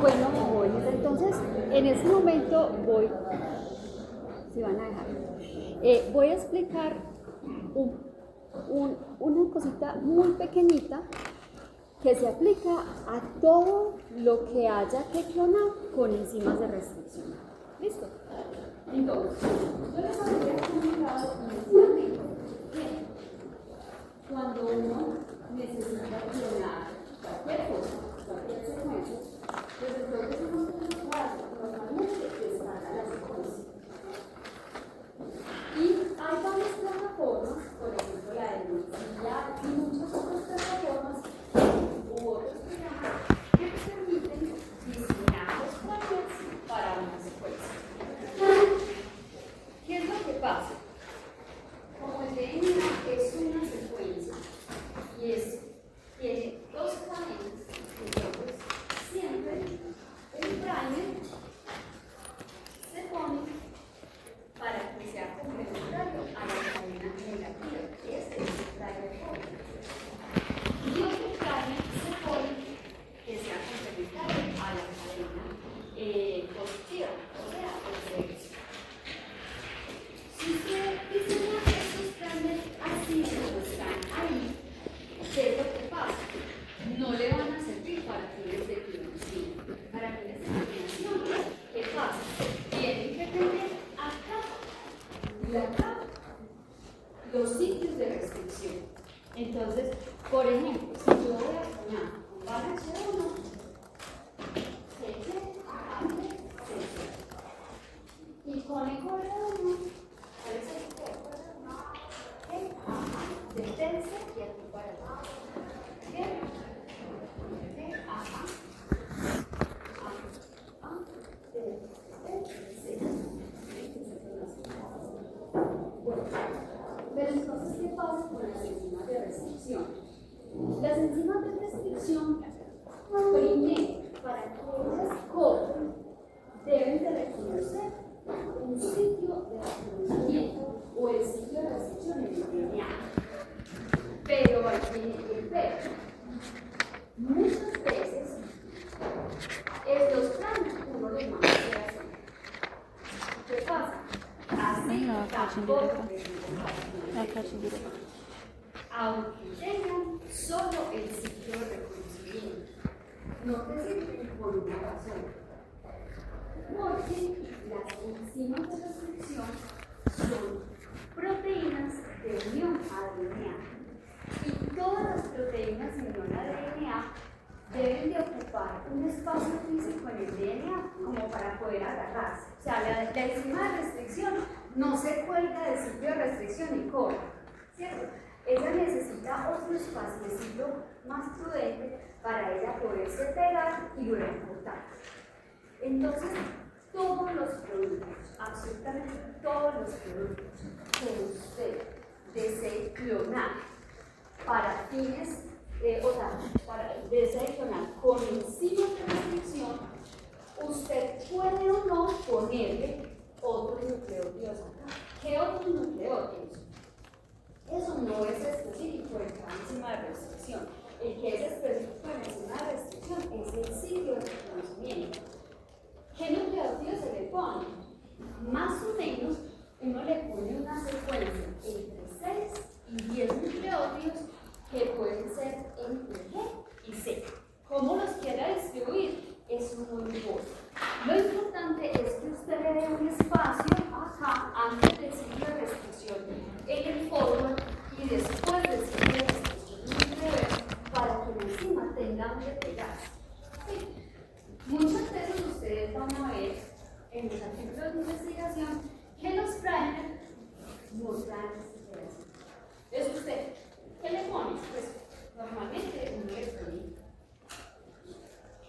Bueno, voy. Entonces, en ese momento voy, si van a dejar, voy a explicar una cosita muy pequeñita que se aplica a todo lo que haya que clonar con enzimas de restricción. ¿Listo? Entonces, yo les había comentado inicialmente que cuando uno necesita clonar cualquier cosa, cualquier secuencia, pues entonces uno tiene que hacer normalmente descarga la secuencia. Y hay varias plataformas, por ejemplo la de Mozilla y muchas otras plataformas u otros programas que te permiten diseñar los patrones para una secuencia. ¿Qué es lo que pasa? Como el DNA es una secuencia y tiene dos cadenas, entonces siempre el primer se pone para que sea complementario a la cadena negativa. Este es el primer pone. Y otro primer se pone que sea complementario a la cadena positiva, o sea, opuesta. Si usted diseña estos primers así como están ahí, ¿qué es lo que pasa? No le van a servir para fines de clonación. Para fines de clonación, ¿qué pasa? Tienen que tener acá y acá los sitios de restricción. Entonces, por ejemplo, si yo voy a clonar un H1, y con el correo parece que detense y aquí para atrás. ¿Bien? Ajá. Bueno, pero entonces, ¿qué pasa con las enzimas de restricción? Las enzimas de restricción, primero, para que ellas corran, deben de reconocer un sitio de reconocimiento o el sitio de restricción en el DNA. Pero hay que ver, muchas veces los planos uno los manda a hacer así. ¿Qué pasa? Así aunque tengan solo el sitio de reconocimiento, no te sirven por una razón. Porque las enzimas de restricción son proteínas de unión a DNA. Y todas las proteínas de unión a DNA deben de ocupar un espacio físico en el DNA como para poder agarrarse. O sea, la enzima de restricción no se cuelga del sitio de restricción y corre, ¿cierto? Ella necesita otro espaciecito más prudente para ella poderse pegar y luego cortar. Entonces, todos los productos, absolutamente todos los productos que usted desee clonar para fines, desee clonar con enzimas de restricción, usted puede o no ponerle otros nucleótidos acá. ¿Qué otros nucleótidos? Eso no es específico en cada enzima de restricción. El que es específico en la enzima de restricción es el sitio de reconocimiento. ¿Qué nucleótidos se le pone? Más o menos, uno le pone una secuencia entre 6 y 10 nucleótidos que pueden ser entre G y C. ¿Cómo los quiera distribuir? Eso no importa. Lo importante es que usted le dé un espacio acá antes del sitio de restricción en el forward y después del sitio de restricción en el reverse para que la enzima tenga donde pegarse. ¿Sí? Muchas veces ustedes van a ver en los artículos de investigación que los primers no traen restricción. Entonces usted, ¿qué le pone? Pues normalmente un electrolito.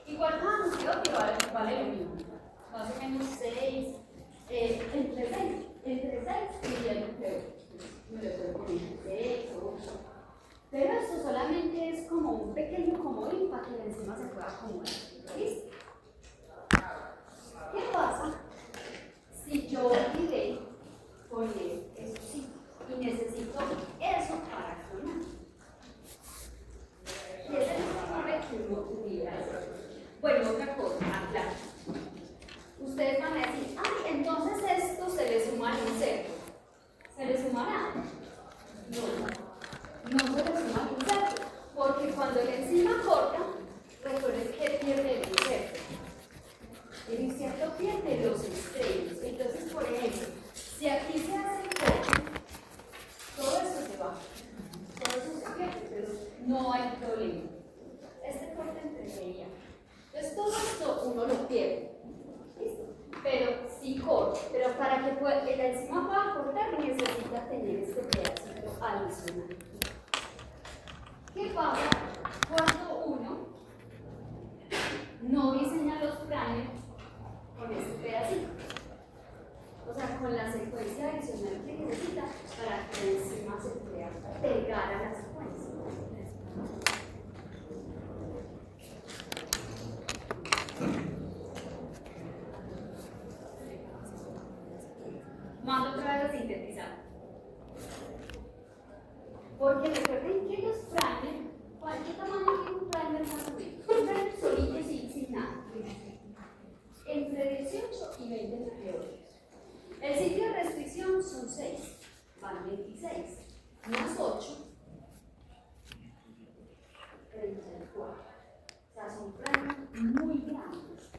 Igual cada nucleótido vale lo mismo, más o menos 6, entre 6 y 10 nucleótidos. Me lo puedo poner 6 o 8. Pero esto solamente es como un pequeño comodín para que la enzima se pueda acomodar. ¿Listo? ¿Qué pasa si yo olvidé poner eso sí? Y Entonces esto se le suma al inserto. ¿Se le sumará? No se le suma al inserto, porque cuando la enzima corta, recuerden que pierde el inserto. El inserto pierde los extremos. Entonces, por ejemplo, si aquí se hace el corte, todo eso se va. Todo eso se pierde, pero no hay problema. Este corte entregaría. Entonces, todo esto uno lo pierde. ¿Listo? Pero sí corta. Pero para que la enzima pueda cortar, necesita tener este pedacito adicional. ¿Qué pasa cuando uno no diseña los primers con este pedacito? O sea, con la secuencia adicional que necesita para que la enzima se pueda pegar a la secuencia. Mando otra vez a sintetizar. Porque recuerden que los primers, ¿cualquier tamaño tiene un primer más o menos? Un primer solito sin nada. Entre 18 y 20 nucleótidos. El sitio de restricción son 6, van 26, más 8, 34. O sea, son primers muy grandes.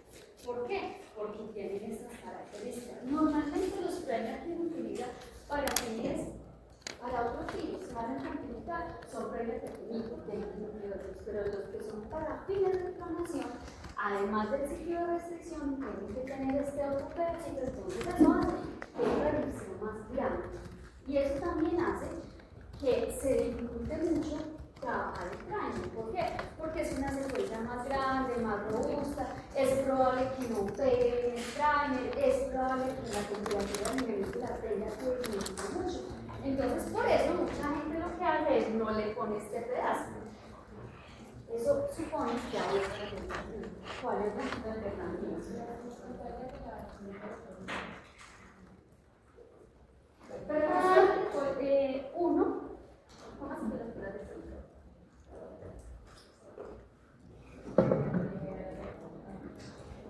¿Por qué? Porque tienen estas características. Normalmente los primers que uno utiliza para fines, para otros fines, se van a amplificar, son primers pequeñitos, de nucleótidos, pero los que son para fines de inflamación, además del sitio de restricción, tienen que tener este otro pedacito, entonces eso hace que la restricción más grande. Y eso también hace que se dificulte mucho trabajar el primer. ¿Por qué? Porque es una secuencia más grande, más robusta, es probable que no pegue en el primer, es probable que la temperatura a nivel de la tela se disminuya mucho. Entonces, por eso mucha gente lo que hace es no le pone este pedazo. Eso supone que hay otra alternativa. ¿Cuál es la alternativa? Pero uno, ¿cómo así que las pruebas de centro?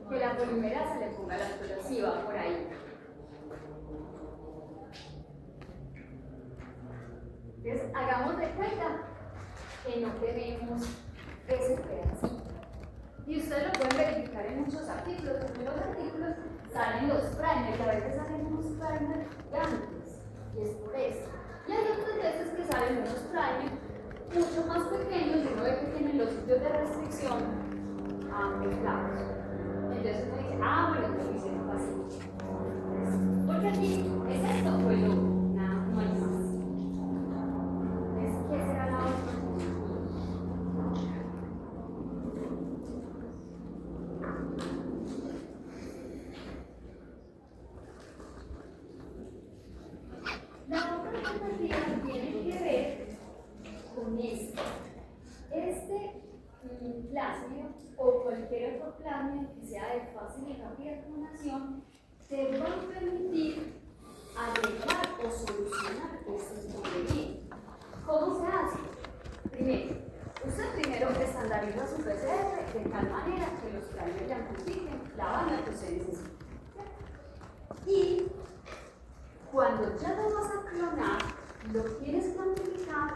Que la polimerasa le ponga la explosiva por ahí. Entonces, hagamos de cuenta que no tenemos ese pedacito. Y ustedes lo pueden verificar en muchos artículos. En los artículos salen los primers, a veces salen unos primers grandes, y es por eso. Y hay otras veces que salen unos primers mucho más pequeños y uno ve que tienen los sitios de restricción mezclados. Entonces uno dice, bueno, entonces lo hicieron así. Porque aquí es esto, pues nada, no hay más. ¿Qué será la otra? La otra alternativa tiene que ver con esto. Este plásmido o cualquier otro plásmido que sea de fácil y rápida clonación te va a permitir arreglar o solucionar este inconveniente. ¿Cómo se hace? Primero estandariza su PCR de tal manera que los primers le amplifiquen la banda que usted necesita. Y cuando ya lo vas a clonar, lo tienes que amplificar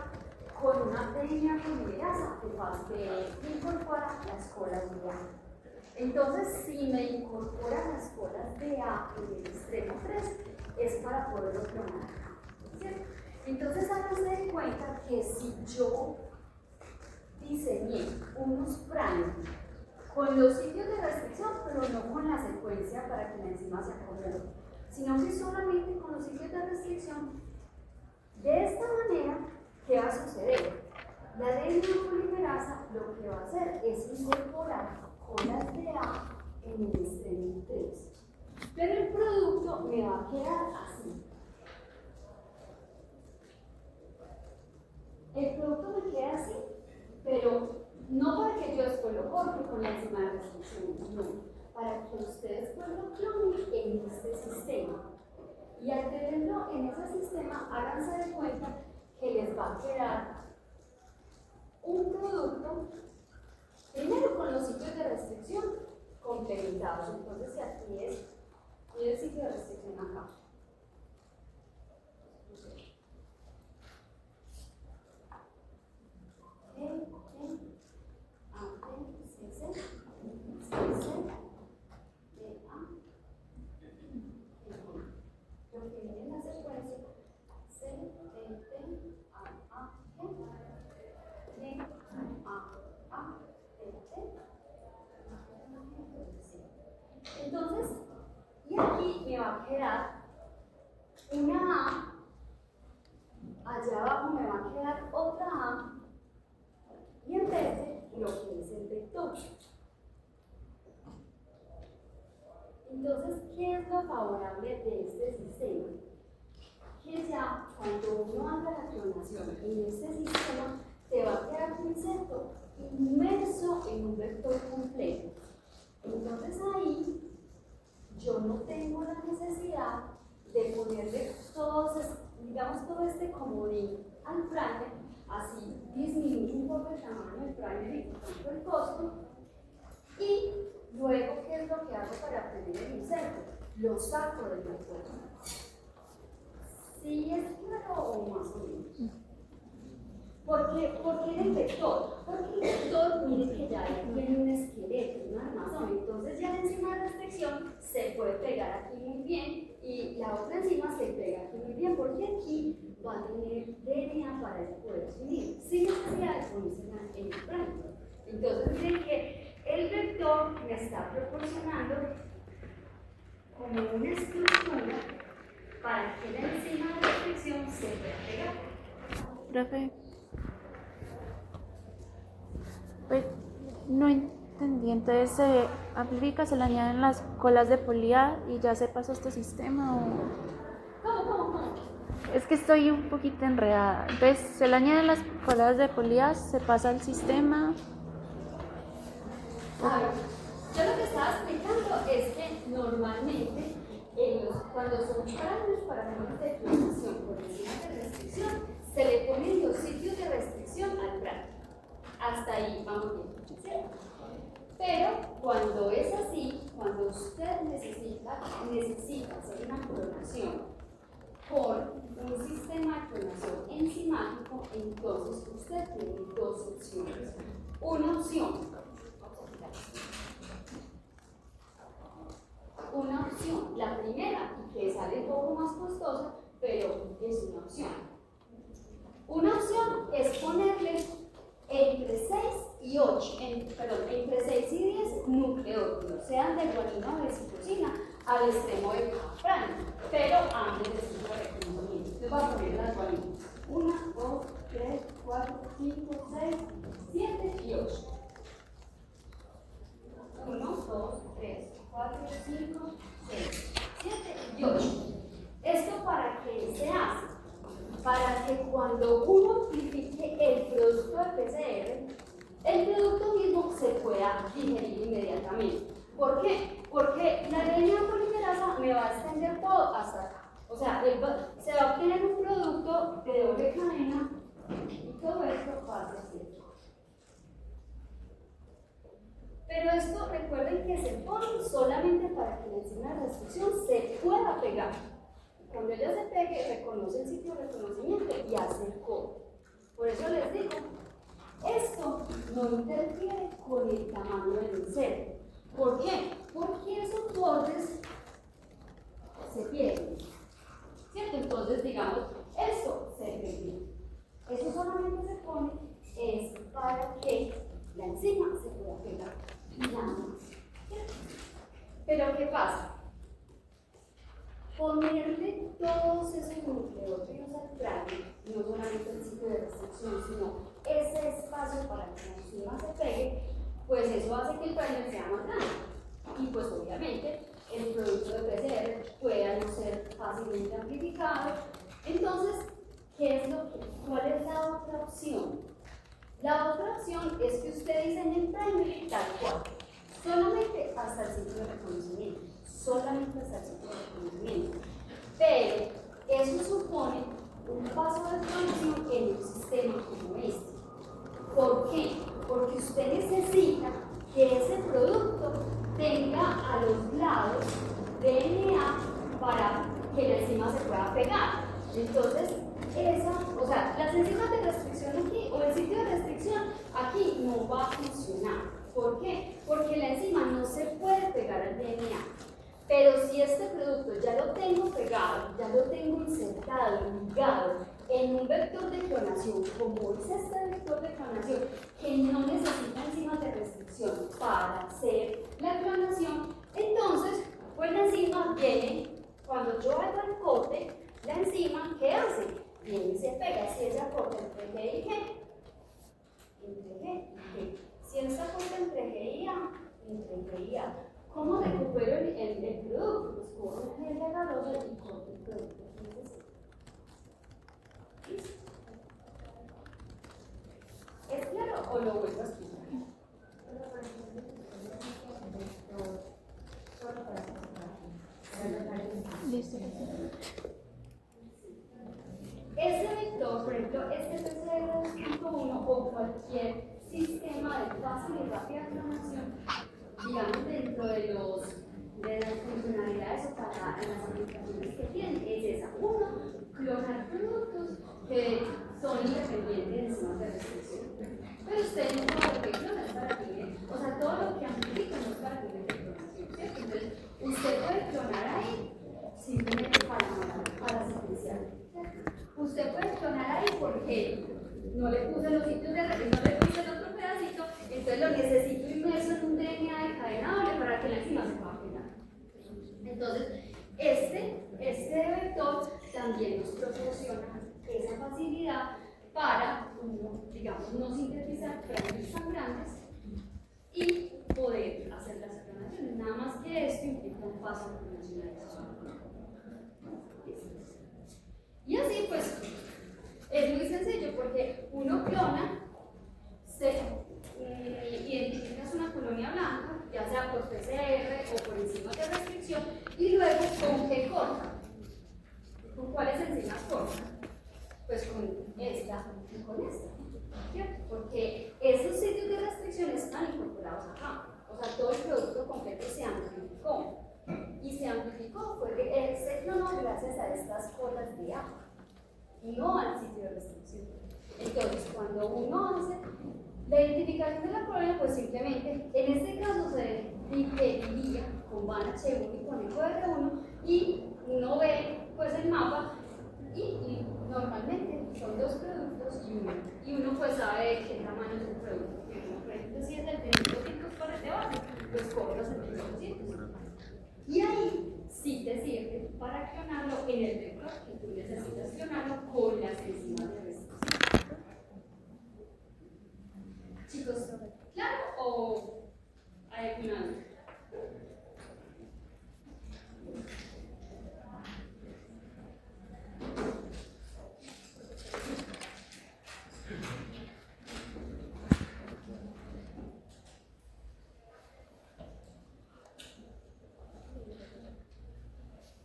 con una pequeña polimerasa que incorpora las colas de A. Entonces, si me incorpora las colas de A en el extremo 3, es para poderlo clonar acá, ¿cierto? Entonces, háganse de cuenta que si yo diseñé unos primers con los sitios de restricción, pero no con la secuencia para que la enzima se acomode, sino que solamente con los sitios de restricción, de esta manera, ¿qué va a suceder? La adenopolimerasa lo que va a hacer es incorporar colas de A en el extremo 3. Pero el producto me va a quedar así. El producto me queda así, pero no para que yo después lo corte con la enzima de restricción, no, para que ustedes después lo clonen en este sistema. Y al tenerlo en ese sistema, háganse de cuenta que les va a quedar un producto, primero con los sitios de restricción complementados. Entonces, si aquí es el sitio de restricción me va a quedar una A, allá abajo me va a quedar otra A, y en verde lo que es el vector. Entonces, ¿qué es lo favorable de este sistema? Que ya cuando uno haga la clonación en este sistema, te va a quedar un inserto inmerso en un vector completo. Entonces ahí yo no tengo la necesidad de ponerle digamos, todo este comodín al primer, así disminuye un poco el tamaño del primer y por tanto el costo. Y luego, ¿qué es lo que hago para obtener el inserto? Lo saco del vector. ¿Sí es claro o más o menos? ¿Por qué en el vector? Porque el vector, mire que ya tiene un esqueleto, un armazón, entonces ya la enzima de restricción se puede pegar aquí muy bien y la otra enzima se pega aquí muy bien, porque aquí va a tener DNA para poder unir, sin necesidad de ponerse en el plano. Entonces miren que el vector me está proporcionando como una estructura para que la enzima de restricción se pueda pegar. Profe, pues no entendí, entonces se amplifica, se le añaden las colas de polía y ya se pasa a este sistema o... ¿Cómo? Es que estoy un poquito enredada, entonces se le añaden las colas de polía, se pasa al sistema. A ver, yo lo que estaba explicando es que normalmente cuando son parámetros para fines de clonación por encima de restricción, se le ponen los sitios de restricción al plano. Hasta ahí vamos bien, ¿cierto? Pero cuando es así, cuando usted necesita hacer una clonación con un sistema de clonación enzimático, entonces usted tiene dos opciones. Una opción, la primera, y que sale un poco más costosa, pero es una opción. Una opción es ponerle entre 6 y 8, entre 6 y 10 nucleótidos, sean de guanina o de citosina, al extremo de cada franja, pero antes de 5 reconocimientos. Entonces voy a poner las guaninas. 1, 2, 3, 4, 5, 6, 7 y 8. 1, 2, 3, 4, 5, 6, 7 y 8. ¿Esto para qué se hace? Para que cuando uno amplifique el producto de PCR, el producto mismo se pueda digerir inmediatamente. ¿Por qué? Porque la DNA polimerasa me va a extender todo hasta acá. O sea, se va a obtener un producto de doble cadena y todo esto va a ser así. Pero esto recuerden que se pone solamente para que la enzima de restricción se pueda pegar. Cuando ella se pegue, reconoce el sitio de reconocimiento y hace el codo. Por eso les digo, esto no interfiere con el tamaño del inserto. ¿Por qué? Porque esos bordes se pierden. ¿Cierto? Entonces, digamos, esto se perdió. Eso solamente se pone es para que la enzima se pueda pegar. Nada más. ¿Cierto? Pero ¿qué pasa? Ponerle todos esos nucleótidos al plano, no solamente el sitio de restricción, sino ese espacio para que la enzima se pegue, pues eso hace que el primer sea más grande. Y pues obviamente el producto de PCR pueda no ser fácilmente amplificado. Entonces, ¿cuál es la otra opción? La otra opción es que usted diseñe el primer tal cual, solamente hasta el sitio de reconocimiento. Solamente hasta el sitio de reconocimiento. Pero eso supone un paso de clonación en un sistema como este. ¿Por qué? Porque usted necesita que ese producto tenga a los lados DNA para que la enzima se pueda pegar. Entonces, las enzimas de restricción aquí, o el sitio de restricción aquí, no va a funcionar. ¿Por qué? Porque la enzima no se puede pegar al DNA. Pero si este producto ya lo tengo pegado, ya lo tengo insertado, ligado en un vector de clonación, como es este vector de clonación, que no necesita enzimas de restricción para hacer la clonación, entonces, pues la enzima viene Cuando yo hago el corte, la enzima, ¿qué hace? Viene y se pega. Si ella corta entre G y G, entre G y G. Si esta corta entre G y A, entre G y A. ¿Cómo recupero el producto? Pues cojo una G agarrosa y corto el producto. ¿Listo? ¿Es claro o lo vuelvo a explicar? Listo. Ese vector, por ejemplo, este PCR2.1 o cualquier sistema de fácil y rápida clonación, digamos dentro de las funcionalidades o para las aplicaciones que tienen, es esa. Uno, clonar productos que son independientes de enzimas de restricción. Pero ustedes no todo lo que clonan es para fines, o sea, todo lo que amplifica no es para fines de clonación, ¿cierto? Entonces, usted puede clonar ahí simplemente para secuenciar. Usted puede clonar ahí porque no le puse los sitios de restricción, no le puse el otro pedacito, entonces lo necesito inmerso en un DNA encadenable para que la enzima se pueda pegar. Entonces, este vector también nos proporciona esa facilidad para, digamos, no sintetizar fragmentos tan grandes y poder hacer las clonaciones. Nada más que esto implica un paso de clonación. Y así pues es muy sencillo porque uno clona, se identifica una colonia blanca, ya sea por PCR o por enzimas de restricción, y luego con qué corta. ¿Con cuáles enzimas corta? Pues con esta y con esta, ¿cierto? Porque esos sitios de restricción están incorporados acá. O sea, todo el producto completo se amplificó. Y se amplificó porque se clonó gracias a estas colas de A, no al sitio de restricción. Entonces, cuando uno hace la identificación de la colonia, pues simplemente, en este caso se dividía con van H1 y con eco R1, y uno ve pues el mapa y normalmente son dos productos y uno pues sabe de qué tamaño es el producto. Por ejemplo, si es el de 1200 pares de base, pues cobras el 1200. Y ahí sí te sirve para clonarlo en el vector que tú necesitas clonarlo con las enzimas de restricción. Chicos, ¿claro o hay alguna duda?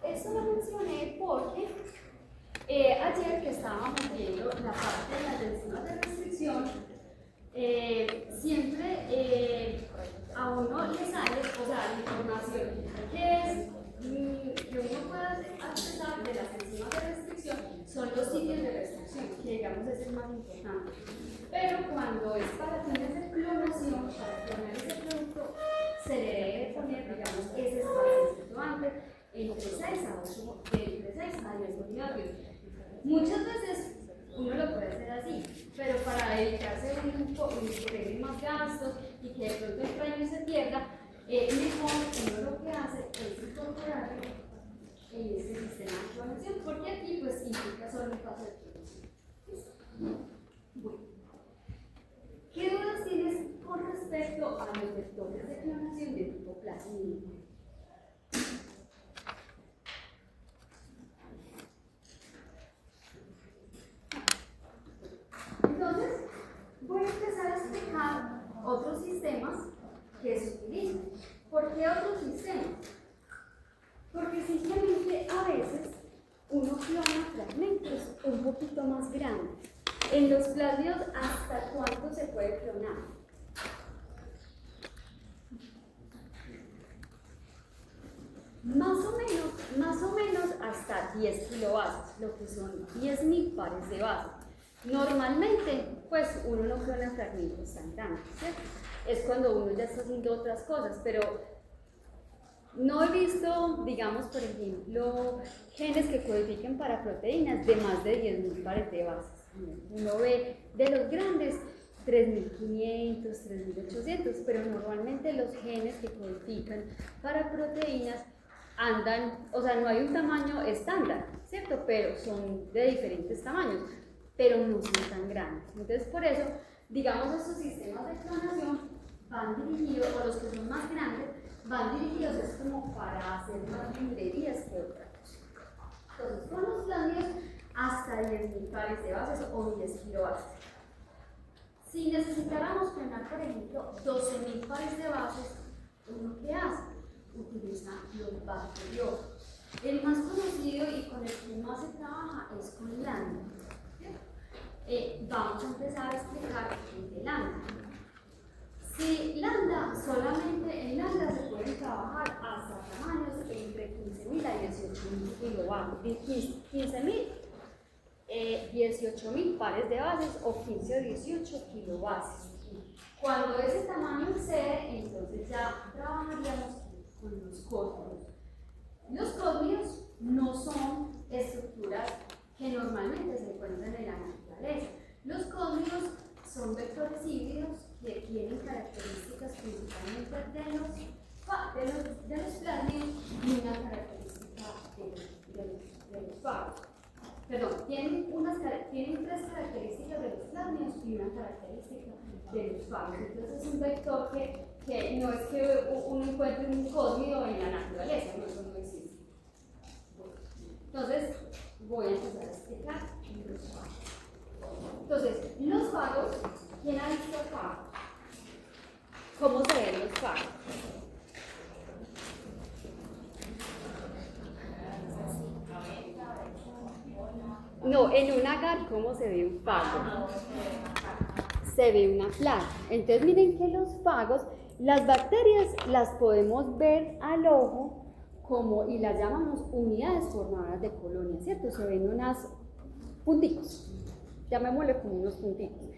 Esto lo mencioné porque ayer que estábamos viendo la parte de las enzimas de restricción, siempre a uno le sale, o sea, la información que uno puede accesar de las enzimas de restricción son los sitios de restricción, que digamos es el más importante. Pero cuando es para fines de clonación, para clonar ese producto, se le debe poner, digamos, ese espacio antes, entre 6 a 8, entre 6 a 10 miliómetros. Muchas veces uno lo puede hacer así, pero para evitarse un más gastos y que de pronto el premio se pierda, mejor uno lo que hace es incorporarlo en este sistema de clonación, porque aquí pues implica solo un paso de clonación. Bueno, ¿qué dudas tienes con respecto a los vectores de clonación de tipo plasmídico? Entonces, voy a empezar a explicar otros sistemas que se utilizan. ¿Por qué otros sistemas? Porque simplemente a veces uno clona fragmentos un poquito más grandes. En los plásmidos, ¿hasta cuánto se puede clonar? Más o menos hasta 10 kilobases, lo que son 10.000 pares de bases. Normalmente, pues uno no clona fragmentos tan grandes, ¿cierto? Es cuando uno ya está haciendo otras cosas, pero no he visto, digamos, por ejemplo, genes que codifiquen para proteínas de más de 10.000 pares de bases. Uno ve de los grandes 3.500, 3.800, pero normalmente los genes que codifican para proteínas andan, o sea, no hay un tamaño estándar, ¿cierto? Pero son de diferentes tamaños, pero no son tan grandes. Entonces, por eso, digamos, estos sistemas de clonación van dirigidos, o los que son más grandes, van dirigidos es como para hacer más librerías que otra cosa. Entonces, con los plasmidos, hasta 10.000 pares de bases o 10 kilobases. Si necesitáramos clonar, por ejemplo, 12.000 pares de bases, ¿uno qué hace? Utiliza los bacteriófagos. El más conocido y con el que más se trabaja es con lambda. Vamos a empezar a explicar qué es lambda. Si lambda, solamente en lambda se pueden trabajar hasta tamaños entre 15.000 a 18.000 kilobases. 15.000, 18.000 pares de bases o 15 o 18 kilobases. Cuando ese tamaño excede, entonces ya trabajaríamos con los cosmios. Los cosmios no son estructuras que normalmente se encuentran en la naturaleza. Los cosmios son vectores híbridos que tienen características principalmente de los plasmidos y una característica de los fagos. Perdón, tienen tres características de los plasmidos y una característica de los fagos. Entonces es un vector que no es que uno encuentre un cosmio en la naturaleza, no, eso no existe. Entonces voy a empezar a explicar los fagos. Entonces, los fagos, ¿quién ha visto fagos? ¿Cómo se ven los fagos? No, en un agar, ¿cómo se ve un fago? Se ve una placa. Entonces miren que los fagos, las bacterias las podemos ver al ojo como, y las llamamos unidades formadoras de colonia, ¿cierto? Se ven unos punticos, llamémosle como unos punticos.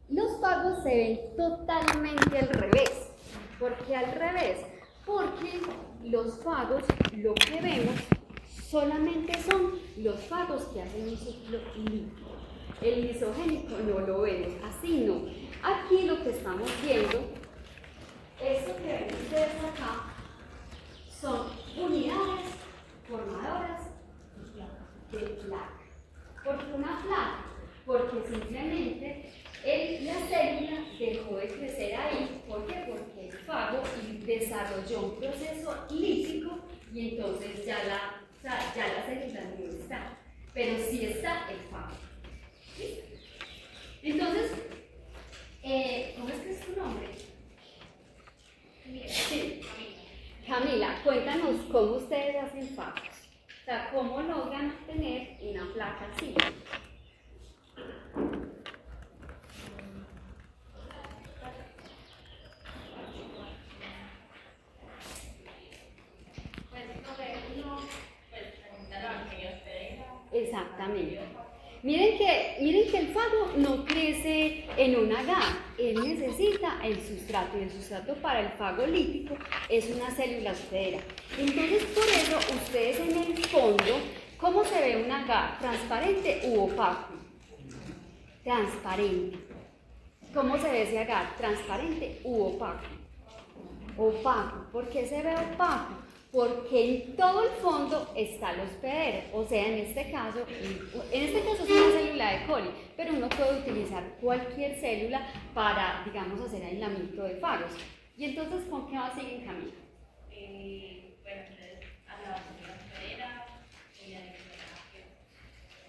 Los fagos se ven totalmente al revés. ¿Por qué al revés? Porque los fagos, lo que vemos, solamente son los fagos que hacen un ciclo líquido. El lisogénico no lo vemos, así no. Aquí lo que estamos viendo, esto que ven ustedes acá, son unidades formadoras de placa. ¿Por qué una placa? Porque simplemente la célula dejó de crecer ahí. ¿Por qué? Porque el fago desarrolló un proceso lítico y entonces ya la célula no está, pero sí está el fago. ¿Sí? Entonces, ¿cómo es que es tu nombre? Sí. Camila, cuéntanos cómo ustedes hacen fagos. O sea, ¿cómo logran tener una placa así? Exactamente. Miren que el fago no crece en un agar, él necesita el sustrato, y el sustrato para el fago lítico es una célula hospedera. Entonces, por eso, ustedes en el fondo, ¿cómo se ve un agar? ¿Transparente u opaco? Transparente. ¿Cómo se ve ese agar? ¿Transparente u opaco? Opaco. ¿Por qué se ve opaco? Porque en todo el fondo está el hospedero, o sea, en este caso es una célula de coli, pero uno puede utilizar cualquier célula para, digamos, hacer aislamiento de fagos. ¿Y entonces con qué va a seguir en camino? Bueno, entonces a la célula hospedera,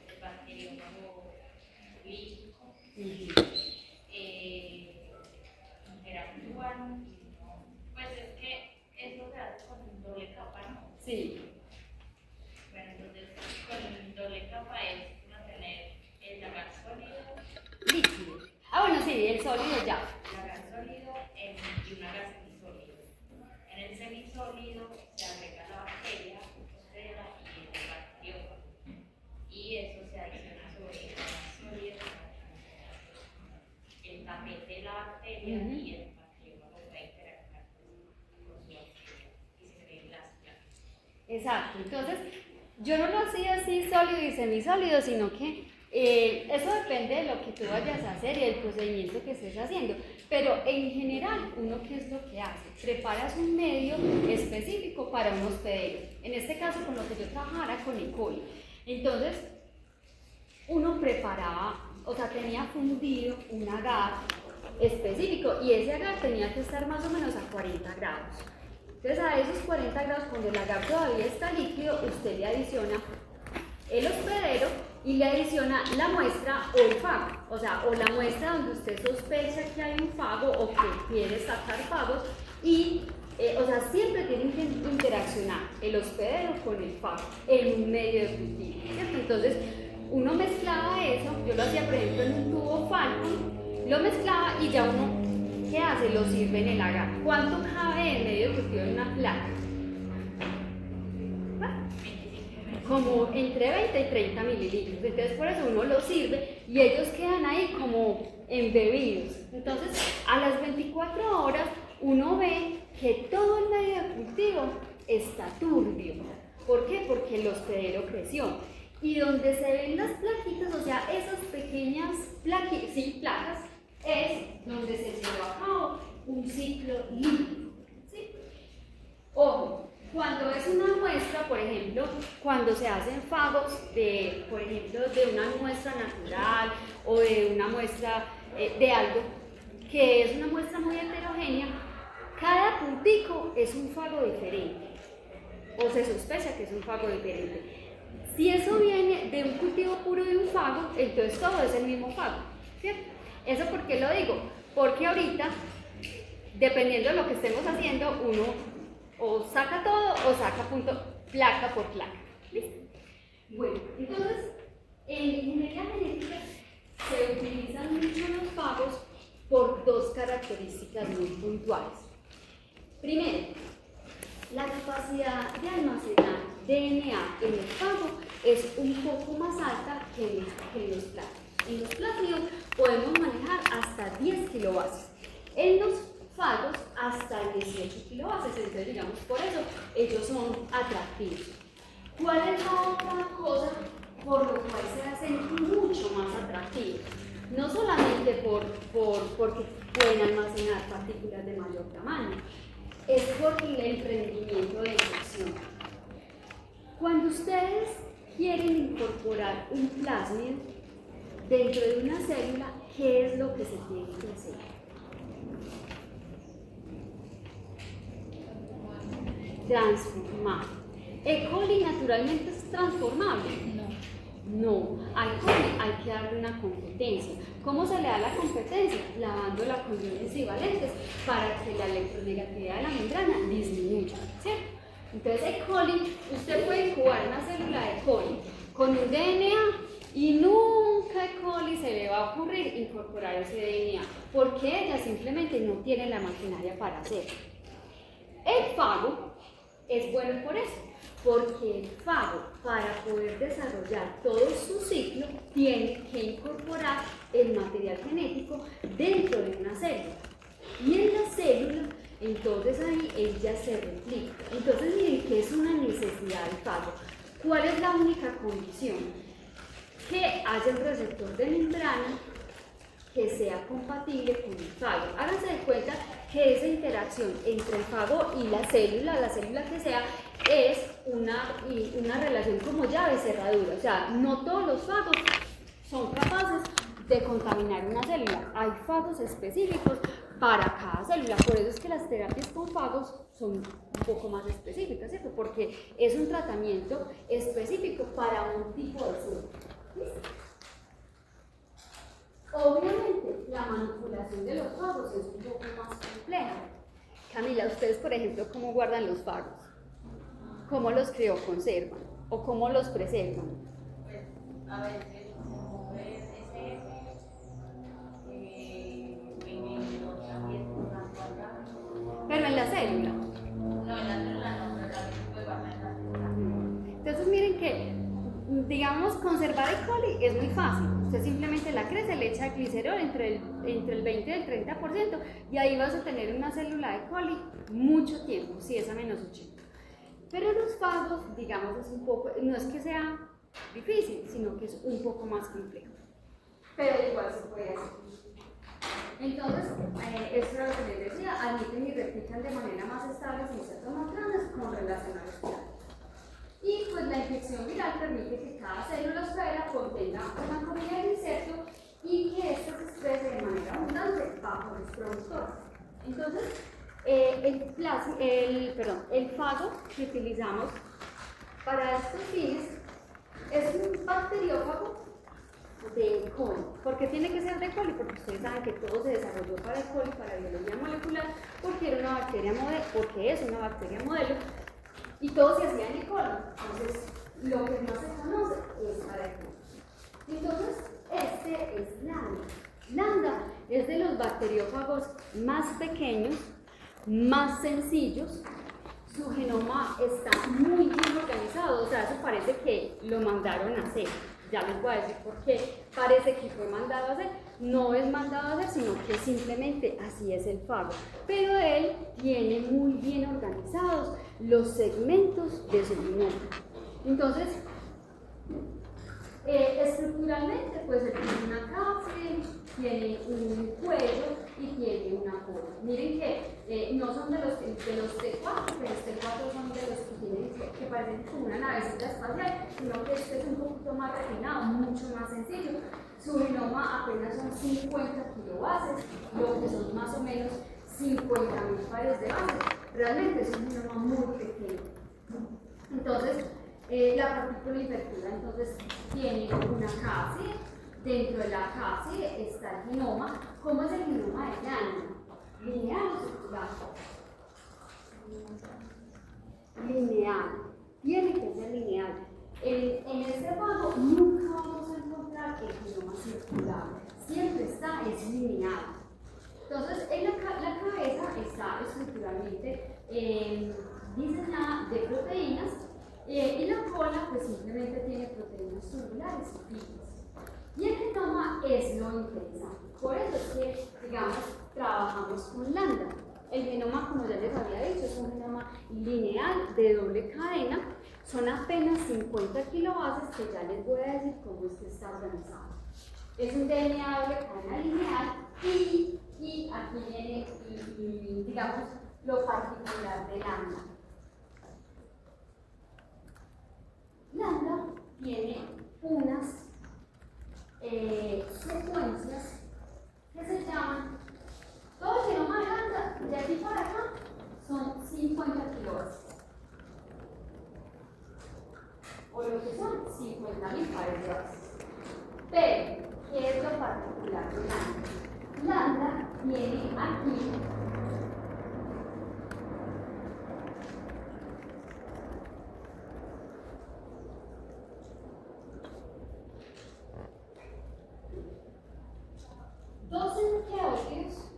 el bacteriófago lítico, interactúan, pues es que eso se hace con un doble capa, ¿no? Sí. Bueno, entonces con doble capa es mantener el agar sólido, Líquido. Ah, bueno, sí, el sólido ya. el agar sólido y un agar semisólido. En el semisólido se agrega la bacteria hospedera y el bacteriófago. Y eso se adiciona sobre el agar sólido, el tapete de la bacteria y el bacteriófago va a interactuar con su bacteria y se ven las placas. Exacto. Entonces, yo no lo hacía así sólido y semisólido, sino que Eso depende de lo que tú vayas a hacer y del procedimiento que estés haciendo, pero en general, uno ¿qué es lo que hace? Preparas un medio específico para un hospedero, en este caso con lo que yo trabajara con E. coli. Entonces, uno preparaba, o sea, tenía fundido un agar específico y ese agar tenía que estar más o menos a 40 grados. Entonces, a esos 40 grados, cuando el agar todavía está líquido, usted le adiciona el hospedero y le adiciona la muestra o el fago, o sea, o la muestra donde usted sospecha que hay un fago o que quiere sacar fagos y, o sea, siempre tienen que interaccionar el hospedero con el fago en un medio de cultivo, ¿cierto? Entonces, uno mezclaba eso, yo lo hacía por ejemplo en un tubo Falcon, lo mezclaba y ya uno, ¿qué hace? Lo sirve en el agar. ¿Cuánto cabe en medio de cultivo en una placa? Como entre 20 y 30 mililitros, entonces por eso uno lo sirve y ellos quedan ahí como embebidos. Entonces a las 24 horas uno ve que todo el medio de cultivo está turbio. ¿Por qué? Porque el hospedero creció. Y donde se ven las plaquitas, o sea, esas pequeñas placas, es donde se llevó a cabo un ciclo líquido. ¿Sí? Ojo. Cuando es una muestra, por ejemplo, cuando se hacen fagos de, por ejemplo, de una muestra natural o de una muestra de algo que es una muestra muy heterogénea, cada puntico es un fago diferente o se sospecha que es un fago diferente. Si eso viene de un cultivo puro de un fago, entonces todo es el mismo fago, ¿cierto? ¿Eso por qué lo digo? Porque ahorita, dependiendo de lo que estemos haciendo, uno o saca todo o saca placa por placa. ¿Listo? Bueno, entonces, en ingeniería genética se utilizan mucho los fagos por dos características muy puntuales. Primero, la capacidad de almacenar DNA en el fago es un poco más alta que en los plátanos. En los plátanos podemos manejar hasta 10 kilobases. En los fagos hasta 18 kilobases, entonces digamos por eso ellos son atractivos. ¿Cuál es la otra cosa por lo cual se hacen mucho más atractivos? No solamente porque pueden almacenar partículas de mayor tamaño, es por el emprendimiento de infección. Cuando ustedes quieren incorporar un plásmido dentro de una célula, ¿qué es lo que se tiene que hacer? Transformar. ¿E. coli naturalmente es transformable? No. A E. coli hay que darle una competencia. ¿Cómo se le da la competencia? Lavándola con iones bivalentes para que la electronegatividad de la membrana disminuya, ¿cierto? Entonces E. coli, usted puede incubar una célula de E. coli con un DNA y nunca a E. coli se le va a ocurrir incorporar ese DNA porque ella simplemente no tiene la maquinaria para hacerlo. El fago es bueno por eso, porque el fago, para poder desarrollar todo su ciclo, tiene que incorporar el material genético dentro de una célula. Y en la célula, entonces ahí ella se replica. Entonces miren que es una necesidad del fago. ¿Cuál es la única condición? Que haya un receptor de membrana que sea compatible con el fago. Háganse de cuenta que esa interacción entre el fago y la célula que sea, es una relación como llave-cerradura. O sea, no todos los fagos son capaces de contaminar una célula. Hay fagos específicos para cada célula. Por eso es que las terapias con fagos son un poco más específicas, ¿cierto? Porque es un tratamiento específico para un tipo de célula. ¿Listo? Obviamente, la manipulación de los fagos es un poco más compleja. Camila, ustedes, por ejemplo, ¿cómo guardan los fagos? ¿Cómo los crioconservan? ¿O cómo los preservan? Pues, a veces, como es SS, Pero en la célula. no, en la célula no, pero también se puede guardar en la célula. Entonces, miren que, digamos, conservar E. coli es muy fácil. Usted simplemente la crece, le echa glicerol entre el 20 y el 30% y ahí vas a tener una célula de E. coli mucho tiempo, si es a -80. Pero los fagos, digamos, es un poco, no es que sea difícil, sino que es un poco más complejo. Pero igual se puede hacer. Entonces, esto era lo que les decía, admiten y replican de manera más estable insertos más grandes con relación a los virales. Y pues la infección viral permite que cada célula esfera contenga una comida de inserto y que ésta se exprese de manera abundante bajo los productores. Entonces, el fago que utilizamos para estos fines es un bacteriófago de coli. ¿Por qué tiene que ser de coli? Porque ustedes saben que todo se desarrolló para el coli, para biología molecular, porque era una bacteria modelo, porque es una bacteria modelo, y todo se hacía en el coli. Entonces, lo que más se conoce es para el coli. Entonces, este es Lambda. Lambda es de los bacteriófagos más pequeños, más sencillos. Su genoma está muy bien organizado, o sea, eso parece que lo mandaron a hacer. Ya les voy a decir por qué parece que fue mandado a hacer. No es mandado a hacer, sino que simplemente así es el fago. Pero él tiene muy bien organizados los segmentos de su genoma. Entonces, estructuralmente, pues él tiene una cárcel, tiene un cuello y tiene una cola. Miren que no son de los T4, pero los T4 son de los que parecen como una navecita espacial, sino que este es un poquito más refinado, mucho más sencillo. Su genoma apenas son 50 kilobases, lo que son más o menos 50.000 pares de bases. Realmente es un genoma muy pequeño. Entonces, la partícula invertida entonces tiene una casi. Dentro de la casi está el genoma. ¿Cómo es el genoma de Lambda? ¿Lineal o circular? Lineal. Tiene que ser lineal. En este fago nunca vamos a encontrar el genoma circular. Siempre está, es lineal. Entonces, en la cabeza está estructuralmente diseñada de proteínas y la cola pues simplemente tiene proteínas tubulares y fibras. Y el genoma es lo interesante. Por eso es que, digamos, trabajamos con Lambda. El genoma, como ya les había dicho, es un genoma lineal de doble cadena. Son apenas 50 kilobases que ya les voy a decir cómo es que está organizado. Es un DNA doble cadena lineal y aquí viene, digamos, lo particular de Lambda. Lambda tiene unas secuencias que se llaman, todo el genoma de Lambda, de aquí para acá, son 50 kilobases. O lo que son 50.000 pares de bases. Pero, ¿qué es lo particular de Lambda? Lambda tiene aquí dos nucleótidos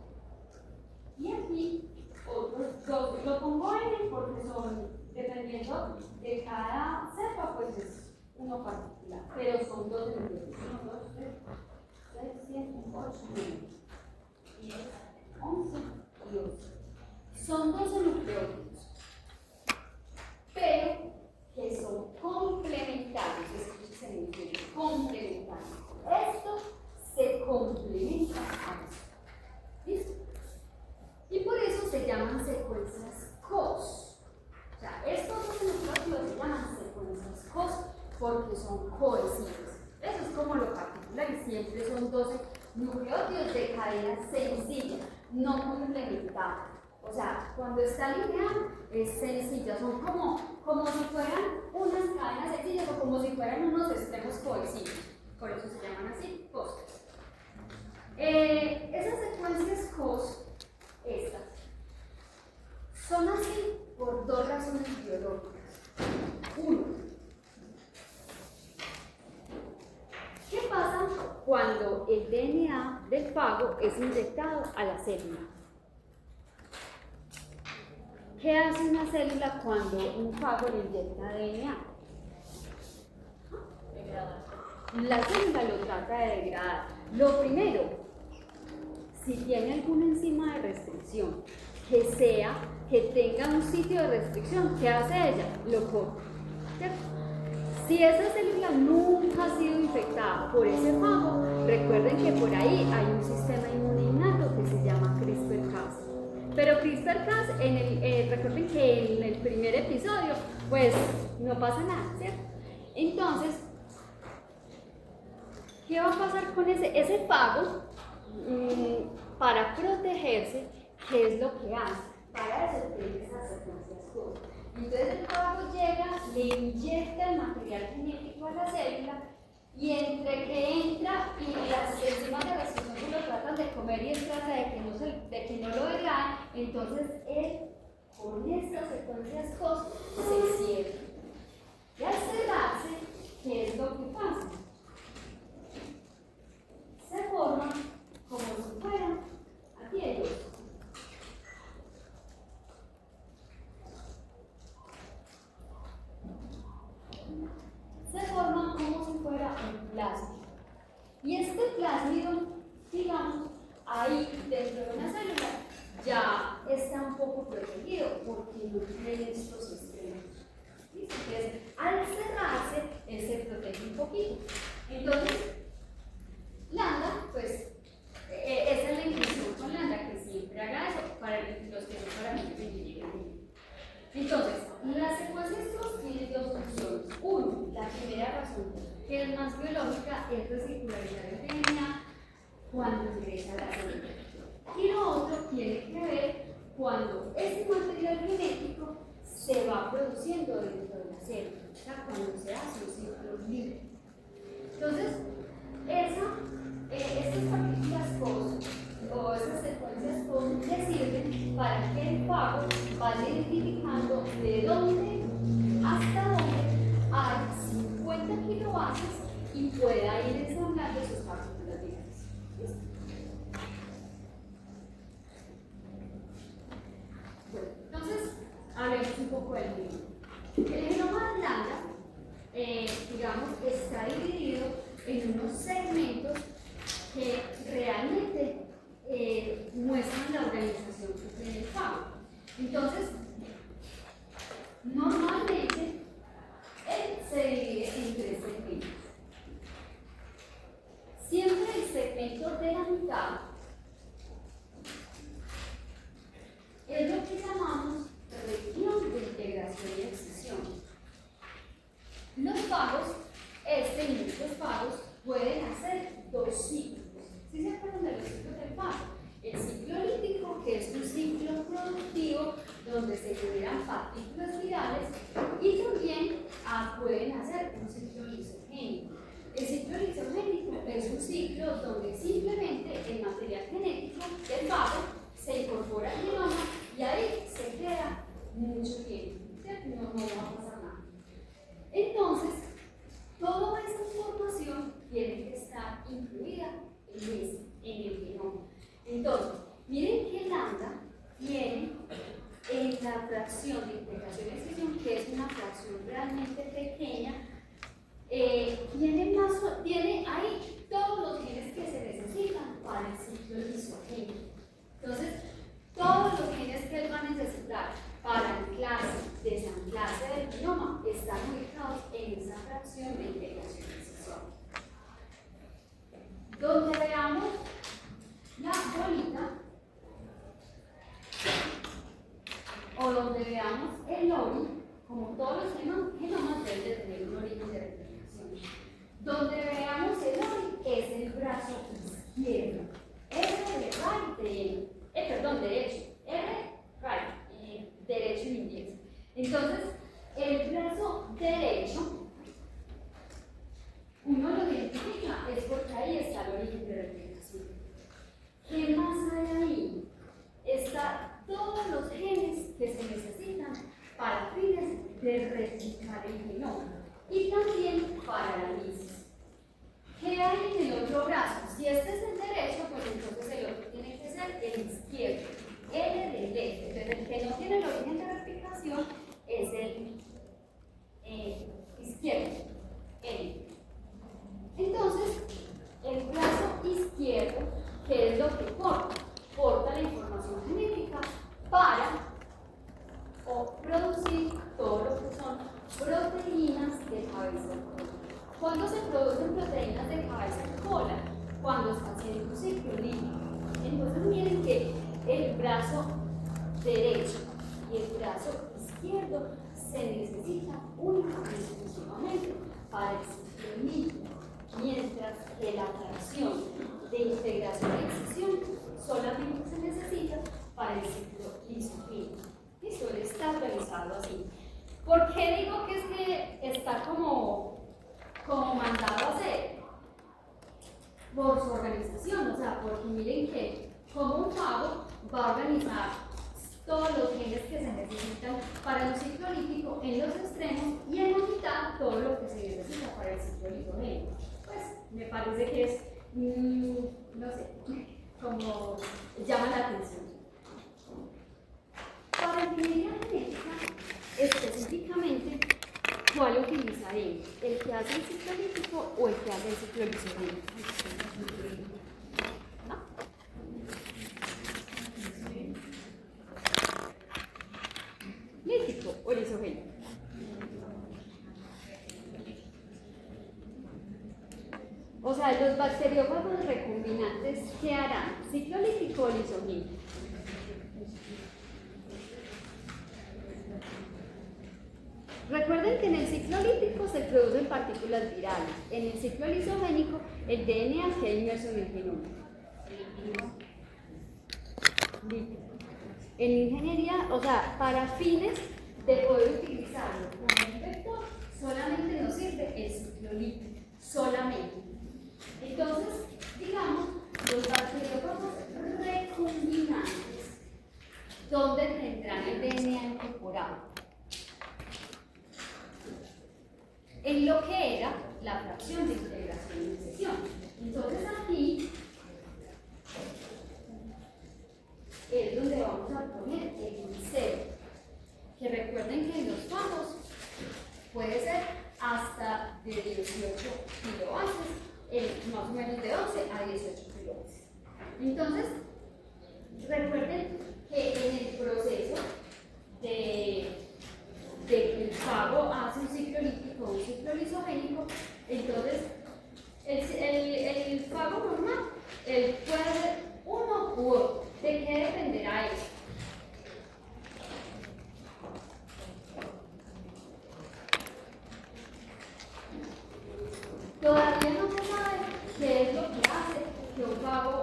y aquí otros dos. Lo pongo N porque son, dependiendo de cada cepa, pues es uno particular, pero son dos nucleótidos. 1, 2, 3, 6, 7, 8, 9, 10, 11 y 12. Son 12 nucleótidos, pero que son complementarios. Escúchense bien, complementarios. Esto se complementa a esto. ¿Listo? Y por eso se llaman secuencias COS. O sea, estos dos nucleótidos se llaman secuencias COS porque son cohesivos. Eso es como lo particular y siempre son 12 nucleótidos de cadena sencilla, no complementada. O sea, cuando está lineal es sencilla, son como si fueran unas cadenas sencillas o como si fueran unos extremos cohesivos. Por eso se llaman así, COS. Esas secuencias COS, estas, son así por dos razones biológicas. Uno, ¿qué pasa cuando el DNA del fago es inyectado a la célula? ¿Qué hace una célula cuando un fago le inyecta DNA? La célula lo trata de degradar. Lo primero, si tiene alguna enzima de restricción que tenga un sitio de restricción, ¿qué hace ella? Lo corta. ¿Cierto? Si esa célula nunca ha sido infectada por ese fago, recuerden que por ahí hay un sistema inmune innato que se llama CRISPR-Cas. Pero CRISPR-Cas, recuerden que en el primer episodio, pues no pasa nada, ¿cierto? Entonces, ¿qué va a pasar con ese fago? Para protegerse, ¿qué es lo que hace? Para eso tiene esas secuencias cosas. Entonces el fago llega, le inyecta el material genético a la célula y entre que entra y las enzimas de respiración lo tratan de comer y él trata de que no lo vean, entonces él con estas secuencias cosas se cierra. Y al cerrarse, ¿qué es lo que pasa? Se forman como si fueran aquellos. Se forman como si fuera un plásmido. Y este plásmido, digamos, ahí dentro de una célula ya está un poco protegido porque no tiene estos sistemas. Entonces, al cerrarse, él se protege un poquito. Entonces, Lambda, pues, esa es la intención con Lambda, que siempre haga eso para los que son parámetros de ingeniería. Entonces, las secuencias CRISPR tienen dos funciones. Uno, la primera razón, que es más biológica, es resircularizar el DNA cuando ingresa a la célula. Y lo otro tiene que ver cuando este material genético se va produciendo dentro de la célula, o sea, cuando se hace un ciclo libre. Entonces, estas partículas COS o esas secuencias COS le sirven para que el fago vaya identificando de dónde hasta dónde hay 50 kilobases y pueda ir ensamblando sus partículas víricas. ¿Listo? Bueno, entonces, hablemos un poco del genoma. El genoma de Lambda, digamos, está dividido en unos segmentos que realmente muestran la organización que tiene el fago. Entonces, normalmente, él se divide en tres segmentos. Siempre el segmento de la mitad es lo que llamamos región de integración y excisión. Los fagos, y muchos fagos, pueden hacer dos ciclos. ¿Sí se acuerdan de los ciclos del fago? El ciclo lítico, que es un ciclo productivo donde se generan partículas virales, y también pueden hacer un ciclo lisogénico. El ciclo lisogénico es un ciclo donde simplemente el material genético del fago se incorpora al genoma y ahí se queda mucho tiempo, ¿cierto? No va a pasar nada. Entonces, toda esa información tiene que estar incluida en el genoma. Entonces, miren que lambda tiene en la fracción de integración y excisión, que es una fracción realmente pequeña, tiene ahí todos los genes que se necesitan ¿Cuándo se producen proteínas de cabeza y cola? Cuando está haciendo un ciclo líquido. Entonces miren que el brazo derecho y el brazo izquierdo se necesita única y exclusivamente para el ciclo líquido, mientras que la fracción de integración y excisión solamente se necesita para el ciclo lisogénico. Y suele estar realizado así. ¿Por qué digo que es que está como mandado a hacer? Por su organización, o sea, porque miren que como un fago va a organizar todos los genes que se necesitan para el ciclo lítico en los extremos y en la mitad todo lo que se necesita para el ciclo lisogénico. Pues me parece que es, no sé, como llama la atención. Para ingeniería genética, específicamente, ¿cuál utilizaremos? ¿El que hace el ciclo lítico o el que hace el ciclo lisogénico? ¿No? ¿Lítico o lisogénico? O sea, los bacteriófagos recombinantes, ¿qué harán? ¿Ciclo lítico o lisogénico? Recuerden que en el ciclo lítico se producen partículas virales. En el ciclo lisogénico, el DNA queda inmerso en el genoma. Lítico. En ingeniería, o sea, para fines de poder utilizarlo como un vector, solamente nos sirve el ciclo lítico. Solamente. Entonces, digamos, los bacteriófagos recombinantes, ¿dónde tendrán el DNA incorporado? En lo que era la fracción de integración y excisión. Entonces aquí es donde vamos a poner el cero, que recuerden que en los fagos puede ser hasta de 18 kilobases, más o menos de 11 a 18 kilobases. Entonces, recuerden que en el proceso de que el fago hace un ciclo lítico o un ciclo lisogénico, entonces el fago normal puede ser uno u otro. ¿De qué dependerá eso? Todavía no se sabe qué es lo que hace que un fago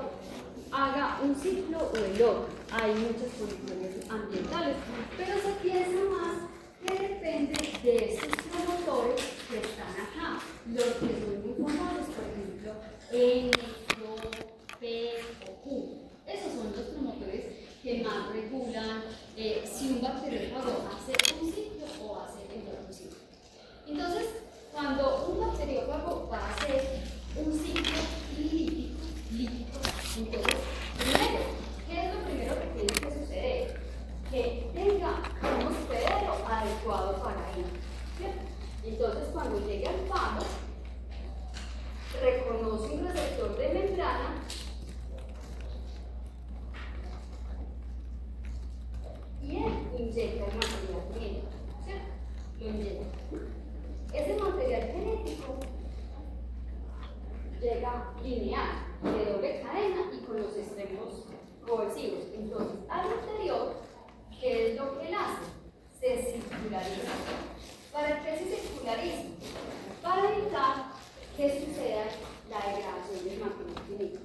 haga un ciclo o el otro. Hay muchas condiciones ambientales, pero se piensa más que depende de estos promotores que están acá, los que son muy famosos, por ejemplo, N, O, P o Q. Esos son los promotores que más regulan si un bacteriófago hace un ciclo o hace el otro ciclo. Entonces, cuando un bacteriófago va a hacer un ciclo lítico, entonces, primero, ¿qué es lo primero que tiene que suceder? Que tenga un hospedero adecuado para él. ¿Cierto? Entonces, cuando llegue al fago, reconoce un receptor de membrana y él inyecta el material genético. ¿Cierto? Lo inyecta. Ese material genético llega lineal, de doble cadena y con los extremos cohesivos. Entonces, al interior, ¿qué es lo que él hace? Se circulariza. ¿Para qué se circulariza? Para evitar que suceda la degradación del material genético.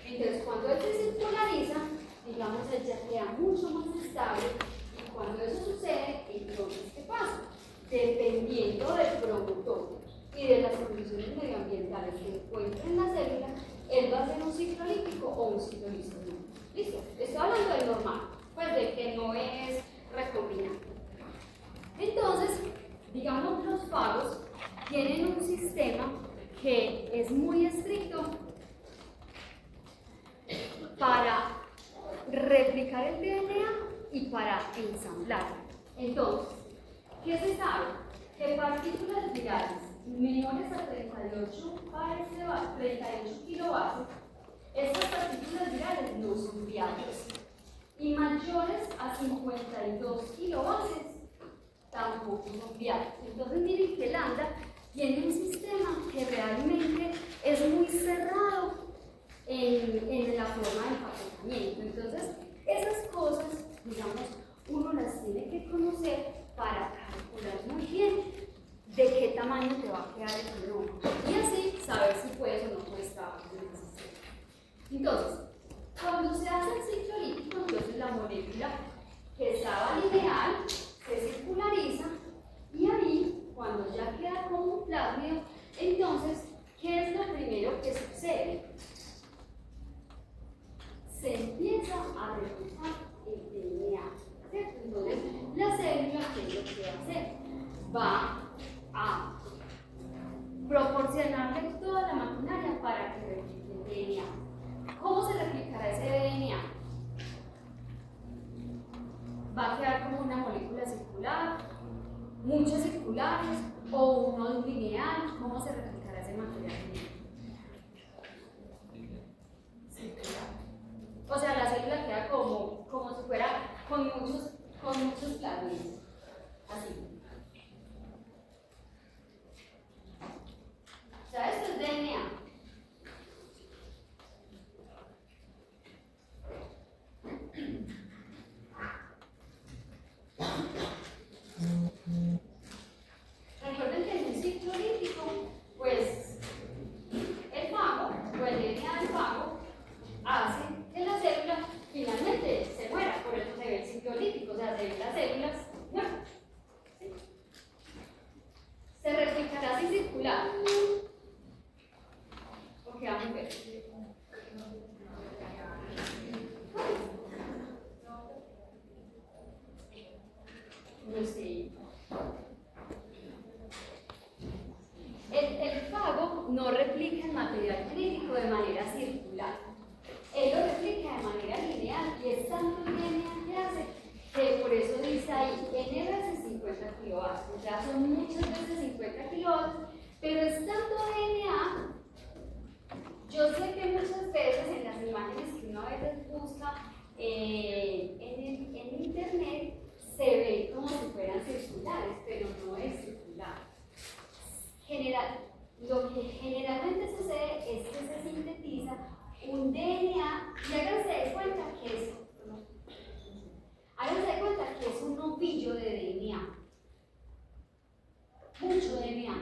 Entonces, cuando él se circulariza, digamos, él ya queda mucho más estable, y cuando eso sucede, entonces, ¿qué pasa? Dependiendo del promotor y de las condiciones medioambientales que encuentra en la célula, él va a hacer un ciclo lítico o un ciclo lisogénico. ¿Listo? Estoy hablando del normal, pues del que no es recombinante. Entonces, digamos, los fagos tienen un sistema que es muy estricto para replicar el DNA y para ensamblarlo. Entonces, ¿qué se sabe? Que partículas virales menores a 38 kilobases, estas partículas virales no son viables. Y mayores a 52 kilobases tampoco son viables. Entonces miren que Lambda tiene un sistema que realmente es muy cerrado en la forma de empaquetamiento. Entonces, esas cosas, digamos, uno las tiene que conocer para calcular muy bien de qué tamaño te va a quedar el genoma y así saber si puedes o no puedes trabajar en el sistema. Entonces, cuando se hace el ciclo líquido, entonces la molécula que estaba lineal se circulariza y ahí, cuando ya queda como un plásmido, entonces, ¿qué es lo primero que sucede? Se empieza a replicar el DNA, ¿cierto? Entonces, la célula, ¿qué es lo que va a hacer? Va a proporcionarle toda la maquinaria para que replique el DNA. ¿Cómo se replicará ese DNA? Va a quedar como una molécula circular, muchos circulares o uno lineal. ¿Cómo se replicará ese material circular? O sea, la célula queda como si fuera con muchos plasmidos. Así. O sea, esto es DNA. Recuerden que en un ciclo lítico, pues, el fago, o el DNA del fago, hace que la célula finalmente se muera. Por eso se ve el ciclo lítico, o sea, se ven las células muertas. ¿Sí? Se replicará así circular. Ok, vamos a ver. No sé. El fago no replica el material crítico de manera circular. Él lo replica de manera lineal y es tanto el DNA que hace que por eso dice ahí N veces 50 kilovatios. O sea, son muchas veces 50 kilovatios, pero es tanto DNA. Yo sé que muchas veces en las imágenes que uno a veces busca en internet se ve como si fueran circulares, pero no es circular. Lo que generalmente sucede es que se sintetiza un DNA y háganse de cuenta que es un ovillo de DNA. Mucho DNA.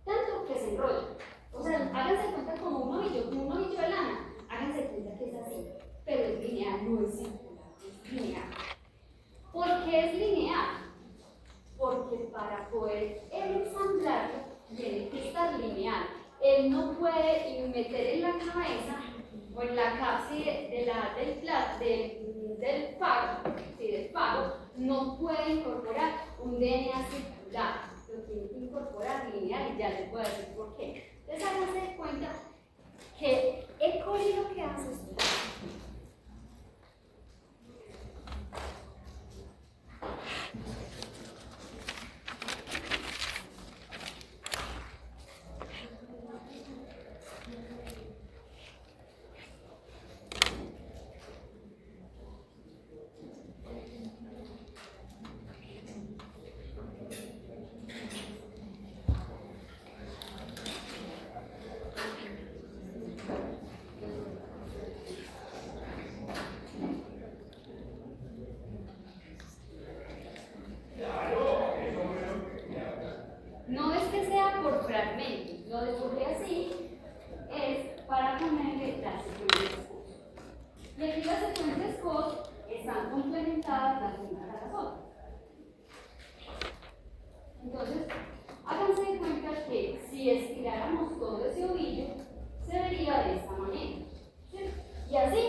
Tanto que se enrolla. O sea, háganse de cuenta como un ovillo de lana. Háganse de cuenta que es así. Pero es lineal, no es circular, es lineal. ¿Por qué es lineal? Porque para poder ensamblarlo tiene que estar lineal. Él no puede meter en la cabeza o en la cápside del fago, no puede incorporar un DNA circular, lo tiene que incorporar lineal y ya les voy a decir por qué. Entonces háganse de cuenta que E. coli lo que hace es no es que sea por fragmentos, lo dibujé así, es para ponerle las secuencias COS. Y aquí las secuencias COS están complementadas las unas a las otras. Entonces, háganse de cuenta que si estiráramos todo ese ovillo, se vería de esta manera, ¿cierto? Y así,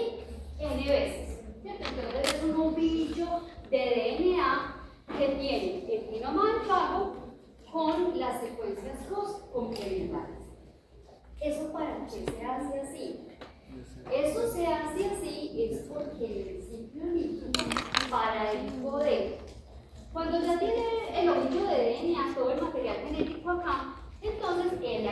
n veces, ¿cierto? Entonces es un ovillo de DNA que tiene el genoma del fago con las secuencias COS complementarias. ¿Eso para qué se hace así? Eso se hace así es porque en el ciclo líquido, para el poder, cuando ya tiene el ovillo de DNA, todo el material genético acá, entonces él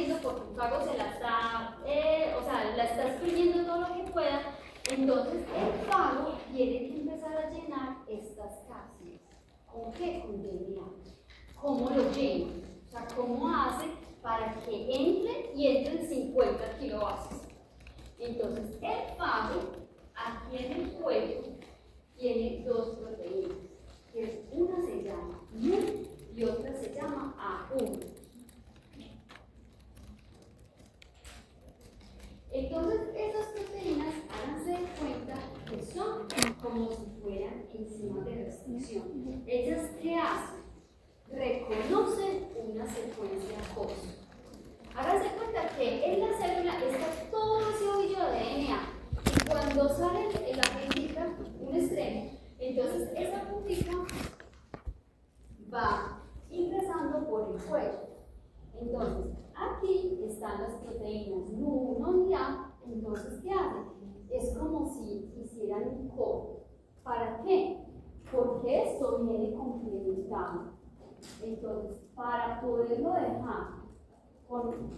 haciendo porque un fago se la está, la está exprimiendo todo lo que pueda. Entonces el fago tiene que empezar a llenar estas cápsulas. ¿Con qué? Con DNA. ¿Cómo lo llena? O sea, ¿cómo hace para que entren 50 kilovatios? Entonces el fago aquí en el cuello tiene dos proteínas, que una se llama NU y otra se llama A1. Entonces esas proteínas, háganse de cuenta que son como si fueran enzimas de restricción. ¿Ellas qué hacen? Reconocen una secuencia COS. Háganse cuenta que en la célula está todo ese ovillo de DNA. Y cuando sale en la puntita, un extremo, entonces esa puntita va ingresando por el cuello. Entonces, aquí están las proteínas NU1 y A. Entonces, ¿qué hacen? Es como si hicieran un codo. ¿Para qué? Porque esto viene complementado. Entonces, para poderlo dejar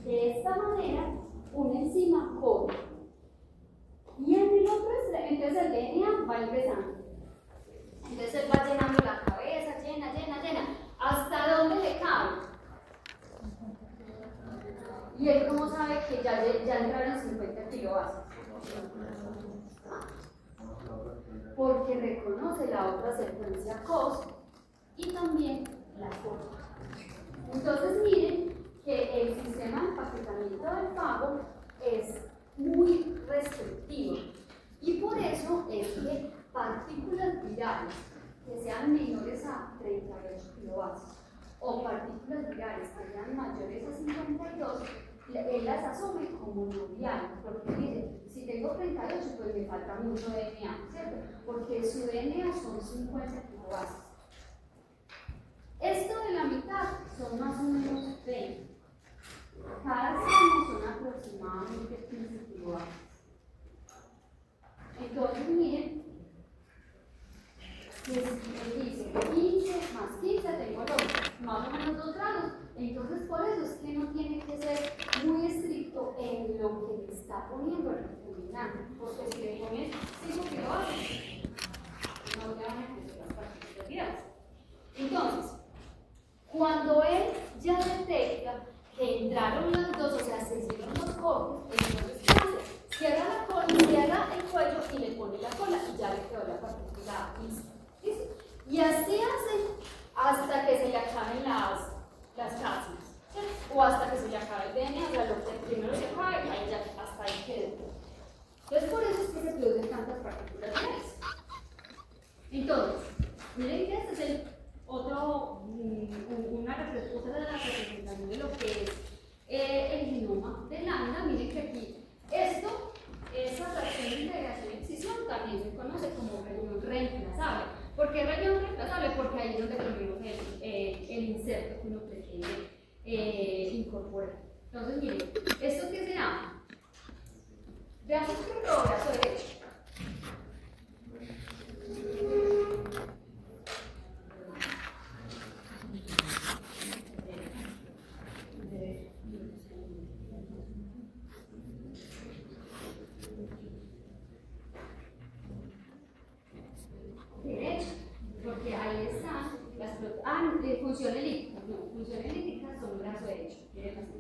de esta manera, una enzima codo. Y en el otro extremo, entonces el DNA va ingresando. Entonces él va llenando la cabeza, llena. ¿Hasta dónde le cabe? ¿Y él cómo sabe que ya entraron 50 kilovatios? Porque reconoce la otra secuencia COS y también la COS. Entonces miren que el sistema de empaquetamiento del fago es muy restrictivo y por eso es que partículas virales que sean menores a 38 kilovatios o partículas virales que sean mayores a 52, él las asume como no virales, porque dice, si tengo 38 pues me falta mucho DNA, ¿cierto? Porque su DNA son 50 kilovatios. Esto de la mitad son más o menos 20. Cada extremo son aproximadamente 15 kilovatios. Entonces, miren, que dice 15 más 15, tengo más o menos 2 grados. Entonces, por eso es que no tiene que ser muy estricto en lo que le está poniendo el recombinante. Porque si le pones 5 kilovatios, no te van a crecer las partículas virales. Entonces, cuando él ya detecta que entraron las dos, o sea, se hicieron los cortes, entonces ¿qué hace? Cierra la cola, cierra el cuello y le pone la cola y ya le quedó la partícula lista. ¿Listo? Y así hace hasta que se le acaben las cápsulas, ¿sí? O hasta que se le acabe el DNA, o sea, lo que primero se acabe, ahí ya, hasta ahí quedó. Entonces, por eso es que se producen tantas partículas virales. Entonces, miren que este es el otra de las representaciones de lo que es el genoma de Lambda. Miren que aquí esa reacción de integración y excisión también se conoce como región reemplazable. ¿Por qué región reemplazable? Porque ahí es donde ponemos el inserto que uno pretende incorporar. Entonces, miren, ¿esto qué será? Brazo izquierdo o brazo derecho. Derecho, porque ahí están las funciones elípticas. No, funciones elípticas son brazo derecho. Miren así.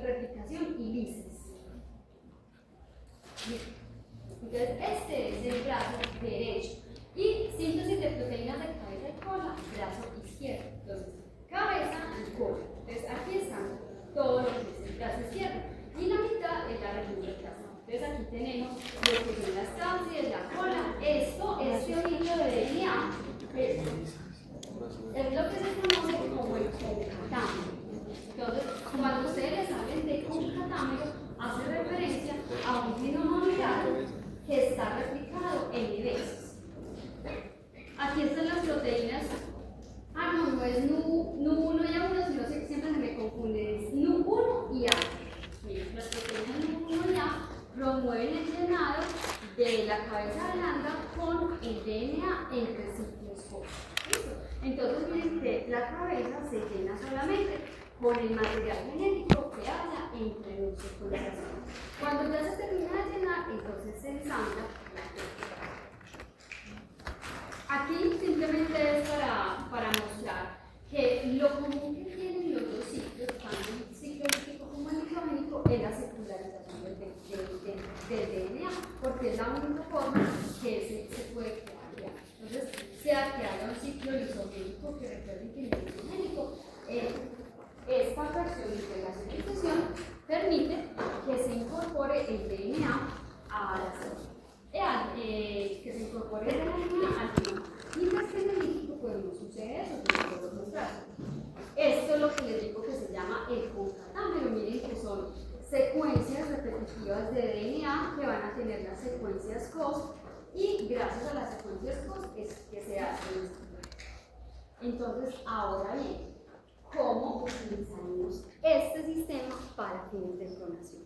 Replicación y lisis. Entonces, este es el brazo derecho. Y síntesis de proteínas de cabeza y cola, brazo izquierdo. Entonces, cabeza y cola. Entonces, aquí están todos los que es el brazo izquierdo. Y la mitad es la región del brazo. Entonces, aquí tenemos lo que son las cápsulas, la cola. Este ovillo de DNA es lo que se conoce como el concatámero. Entonces, cuando ustedes les hablen de concatámero, hace referencia a un genoma viral que está replicado N veces. Aquí están las proteínas. No es NU1 y A1, sino que siempre se me confunde. Es NU1 y A. Miren, las proteínas NU1 y A promueven el llenado de la cabeza blanda con el DNA entre ciclos cortos. ¿Listo? Entonces miren que la cabeza se llena solamente con el material genético que haya entre dos secuenciaciones. Cuando ya se termina de llenar, entonces se ensambla la célula. Aquí simplemente es para mostrar que lo común que tienen los dos ciclos, tanto el ciclo lítico como el ligogénico, es la circularización del DNA, porque es la única forma que se puede crear ya. Entonces, sea que haya un ciclo lisogénico, que recuerden que el ligogénico, esta versión de integración permite que se incorpore el DNA a la célula. Que se incorpore el DNA al final. Mientras que en el líquido pues no sucede eso, sino todo lo contrario. Esto es lo que les digo que se llama el concatáneo. Miren que son secuencias repetitivas de DNA que van a tener las secuencias COS, y gracias a las secuencias COS es que se hace esto. Entonces, ahora bien, ¿cómo utilizaremos este sistema para fines de clonación?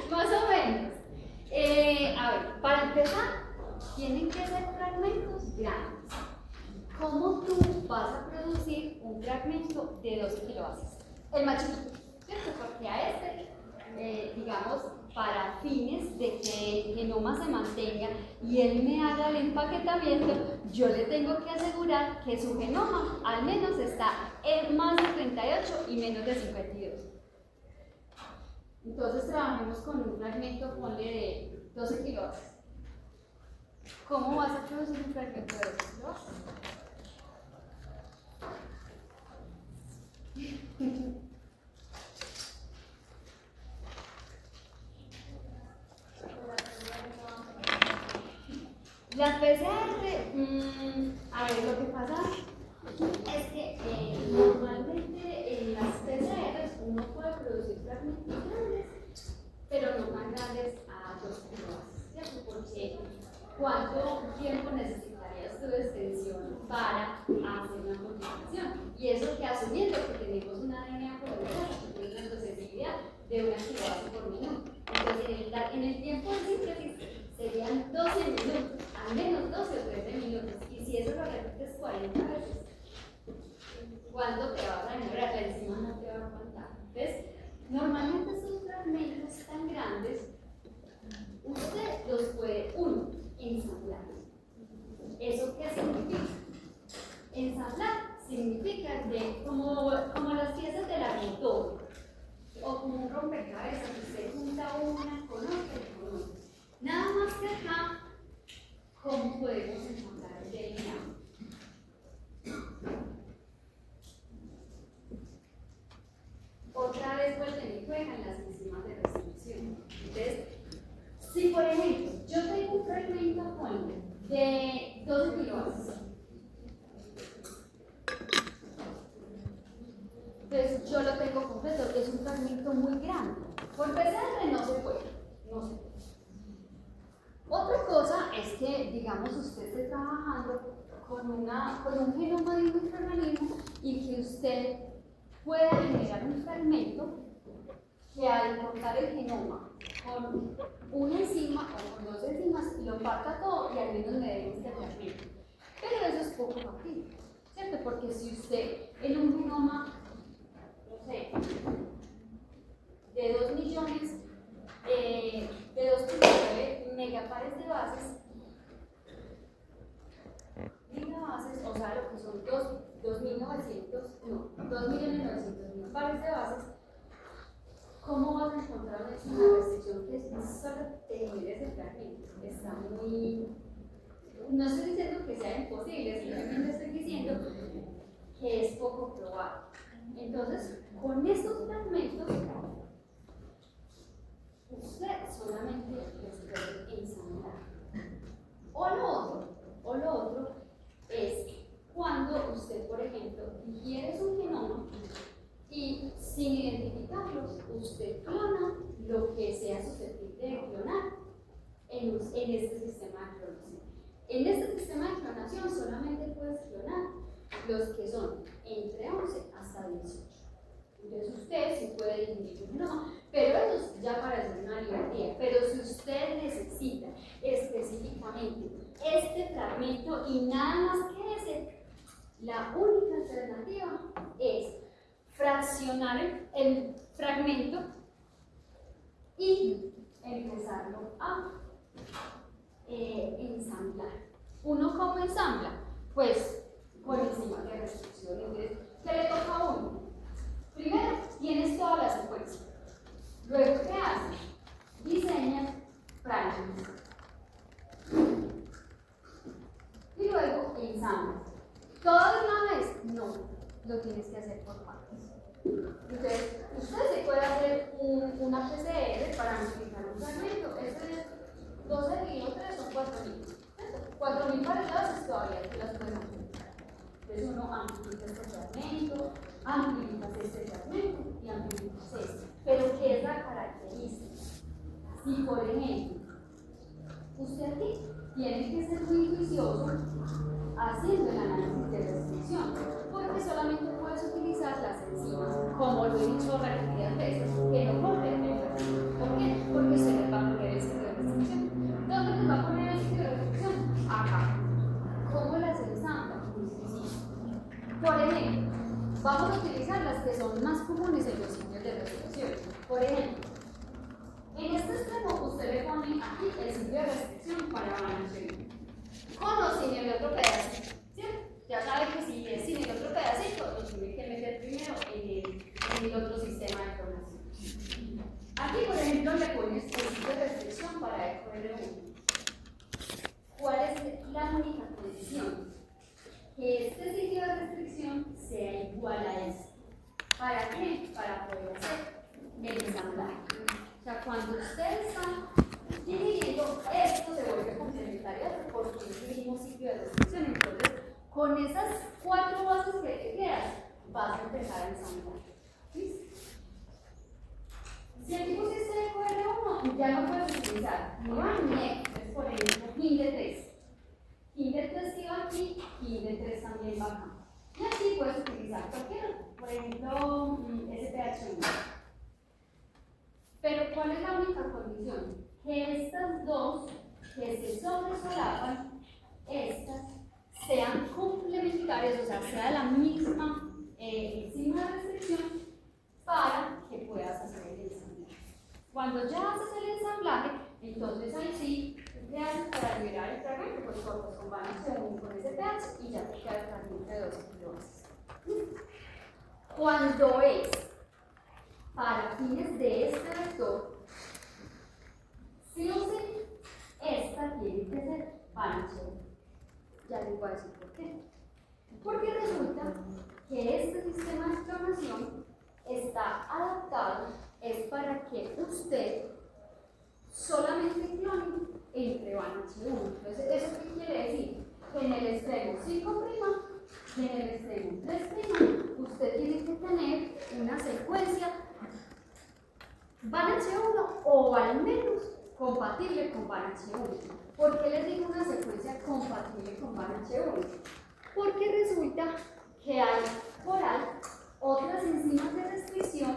Más o menos. A ver, para empezar, tienen que ser fragmentos grandes. ¿Cómo tú vas a producir un fragmento de 12 kilobases? El más chiquito, ¿cierto? Porque a digamos, para fines de que el genoma se mantenga y él me haga el empaquetamiento, yo le tengo que asegurar que su genoma al menos está en más de 38 y menos de 52. Entonces trabajemos con un fragmento, ponle de 12 kilobases. ¿Cómo vas a producir un fragmento de 12 kilobases? Las PCR, a ver, lo que pasa es que normalmente en las PCR uno puede producir fragmentos grandes, pero no tan grandes a 2 kilobases, ¿cierto? Porque ¿cuánto tiempo necesitarías tu extensión para hacer una modificación? Y eso que asumiendo que tenemos una DNA polimerasa que tiene una procesibilidad de 1 kilobase por minuto. Entonces, en el tiempo de síntesis serían 12 minutos, al menos 12 o 13 minutos. Y si eso lo repites 40 veces, ¿cuánto te vas a demorar? La enzima no te va a aguantar. ¿Ves? Normalmente estos fragmentos tan grandes, usted los puede, uno, ensamblar. ¿Eso qué significa? Ensamblar significa como las piezas del agricultor o como un rompecabezas, usted junta una con otra y con otra. Nada más que acá, ¿cómo podemos ensamblar el DNA? Otra vez vuelven y juegan las enzimas de restricción. Entonces, si por ejemplo yo tengo un fragmento de 12 kilobases, entonces yo lo tengo completo, es un fragmento muy grande. Por PCR no se puede, no se puede. Otra cosa es que, digamos, usted esté trabajando con un genoma de un microorganismo y que usted pueda generar un fragmento que al cortar el genoma con una enzima o con 2 enzimas lo parta todo y al menos me dé este fragmento. Pero eso es poco factible, ¿cierto? Porque si usted en un genoma, no sé, de 2 millones, de 2.9 megapares de bases, gigabases, o sea, lo que son 2.900.000 pares de bases, ¿cómo vas a encontrar una restricción que solo te genere ese fragmento? Está muy... No estoy diciendo que sea imposible, simplemente estoy diciendo que es poco probable. Entonces, con estos fragmentos usted clona lo que sea susceptible de clonar en este sistema de clonación. En este sistema de clonación solamente puedes clonar los que son entre 11 hasta 18. Entonces usted sí puede disminuir un genoma, pero eso ya para hacer una librería. Pero si usted necesita específicamente este fragmento y nada más que ese, la única alternativa es fraccionar el fragmento y empezarlo a ensamblar. ¿Uno cómo ensambla? Pues con enzimas de restricción. Entonces, ¿qué le toca a uno? Primero, tienes toda la secuencia. Luego, ¿qué haces? Diseñas fragmentos. Y luego ensamblas. ¿Todo de una vez? No, lo tienes que hacer por partes. Entonces, usted se puede hacer una PCR para multiplicar un fragmento. Este es 12 dividido 3 son 4.000. 4.000 variedades todavía tú las puedes multiplicar. Entonces uno amplifica este fragmento, amplificas este fragmento y amplificas este. Pero ¿qué es la característica? Si por ejemplo, usted aquí tiene que ser muy juicioso haciendo el análisis de restricción, porque solamente puedes utilizar las enzimas, como lo he dicho repetidas veces, que no corren el fragmento. ¿Por qué? Porque se les va a poner el sitio de restricción. ¿Dónde les va a poner el sitio de restricción? Acá. ¿Cómo las ensambla? Muy sencillo. Por ejemplo, vamos a utilizar las que son más comunes en los sitios de restricción. Por ejemplo, en este extremo usted le pone aquí el sitio de restricción para balancear. Con o sin el otro pedacito. ¿Cierto? Ya sabe que si es sin el otro pedacito, lo tiene que meter primero en el otro sistema de clonación. Aquí, por ejemplo, le pones el sitio de restricción para el R1. ¿Cuál es la única condición? Que este sitio de restricción sea igual a este. ¿Para qué? Para poder hacer el ensamblaje. O sea, cuando usted está dividiendo, esto se vuelve complementario porque es el mismo sitio de restricción. Entonces, con esas 4 bases que te quedan, vas a empezar a ensamblar. ¿Listo? Si aquí pusiste QR1, ya no puedes utilizar ni A ni E. Entonces, por ejemplo, KIN de 3. KIN de 3 que va aquí, KIN de 3 también va acá. Y aquí puedes utilizar cualquiera, por ejemplo, SPH1. Pero ¿cuál es la única condición? Que estas dos que se sobresolapan, estas sean complementarias, o sea, sea la misma enzima de restricción para que puedas hacer el ensamblaje. Cuando ya haces el ensamblaje, entonces ahí sí, ¿qué haces para liberar el fragmento? Pues cortas con BANH1 con SPH y ya te queda el fragmento de 12 kilobases. Cuando es para fines de este vector, sí o sí, esta tiene que ser BANH1. Ya les voy a decir por qué. Porque resulta que este sistema de clonación está adaptado es para que usted solamente clone entre BANH1. Entonces, ¿eso qué quiere decir? Que en el extremo 5' y en el extremo 3', usted tiene que tener una secuencia BANH1 o al menos compatible con BANH1. ¿Por qué les digo una secuencia compatible con BANH1? Porque resulta que hay por ahí otras enzimas de restricción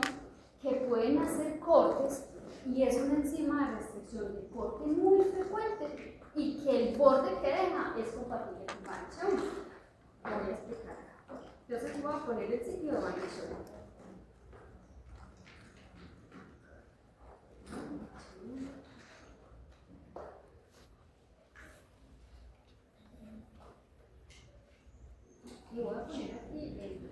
que pueden hacer cortes y es una enzima de restricción de corte muy frecuente y que el borde que deja es compatible con BANH1. Lo voy a explicar acá. Entonces voy a poner el sitio de BANH1. Y voy a poner aquí el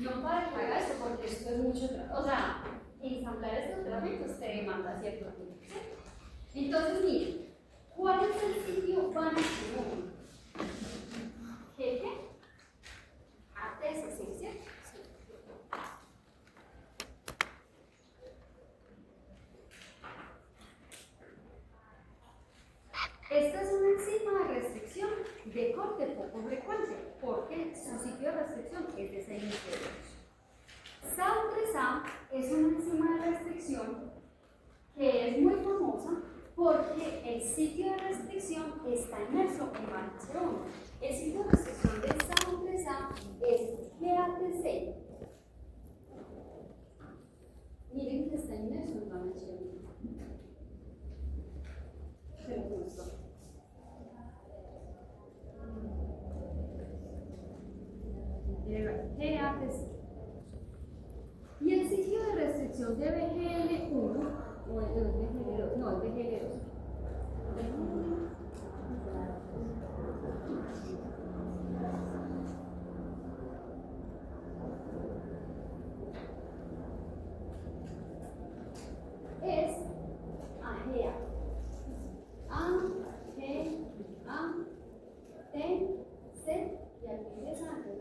no para que haga esto, porque esto es mucho trabajo. O sea, ensamblar estos fragmentos te demanda cierto tiempo. ¿Sí? Entonces, miren, ¿cuál es el sitio Banachio? ¿Qué? ATC6, ¿cierto? Esta es una enzima de restricción de corte poco frecuente, porque su sitio de restricción es de 6 nucleótidos. SAO3A es una enzima de restricción que es muy famosa porque el sitio de restricción está inmerso en BANH1. El sitio de restricción de SAO3A es GATC. Miren que está inmerso en BANH1. Se lo muestro. GATC. Y el sitio de restricción de BGL1 o el de BGL2, no, el BGL2. Es AGA. A, G, A, T, C y aquí ingresa antes de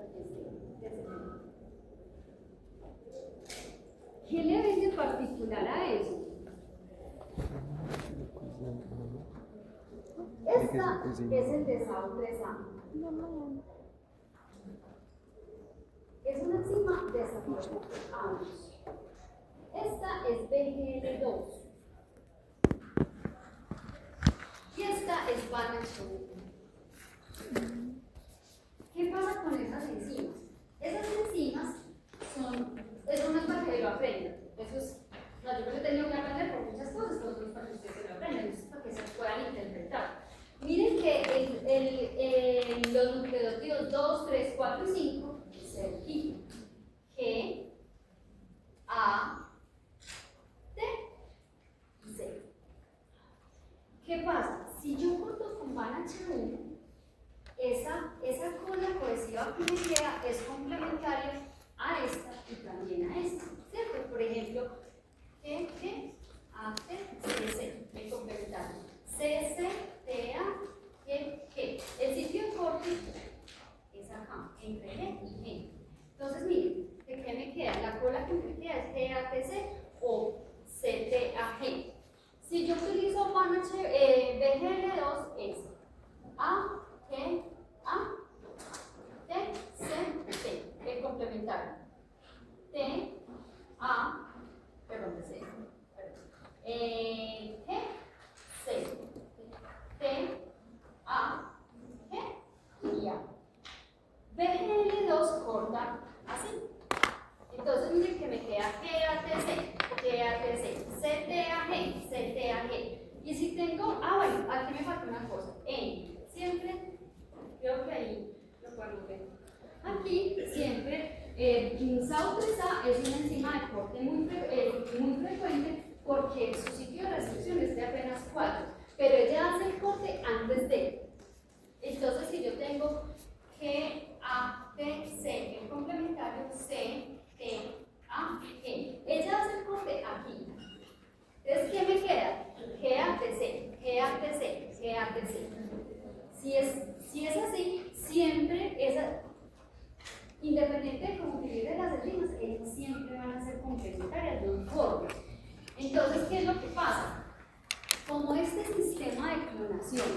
¿qué le ven de particular a eso? Esta es el de SAO3A. Es una enzima de desarrollo años. Esta es BGL2. Y esta es BANH1. ¿Qué pasa con esas enzimas? Esas enzimas eso no es para que lo aprendan. Eso es, no, yo creo que he tenido que aprender por muchas cosas, pero no es para que ustedes se lo aprendan, es para que se puedan interpretar. Miren que los nucleótidos 2, 3, 4 y 5 se repiten. G, A, T y C. ¿Qué pasa? Si yo corto con BANH1, esa cola cohesiva que me queda es complementaria a esta y también a esta, ¿cierto? Por ejemplo, G, A, T, C, C, es complementario. C, C, T, A, G. El sitio de corte es acá, entre G y G. Entonces, miren, ¿de qué me queda? La cola que me queda es G, A, T, C o C, T, A, G. Si yo utilizo BGL2 es A, G, A, T, C, C, el complementario. T, A, perdón, C, G, C, T, A, G y A. BGL2 corta así. Entonces miren que me queda GATC, GATC, CTAG, CTAG. Y si tengo, bueno, aquí me falta una cosa. Siempre, creo que ahí lo podemos ver. Aquí siempre, SAO3A es una enzima de corte muy frecuente porque su sitio de restricción es de apenas 4, pero ella hace el corte antes de. Entonces, si yo tengo GATC, el complementario C, T, A, G, ella hace el corte aquí. Entonces, ¿qué me queda? GATC, GATC, GATC. Si es así, siempre independiente de cómo utilice las enzimas, ellas siempre van a ser complementarias, no uniformes. Entonces, ¿qué es lo que pasa? Como este sistema de clonación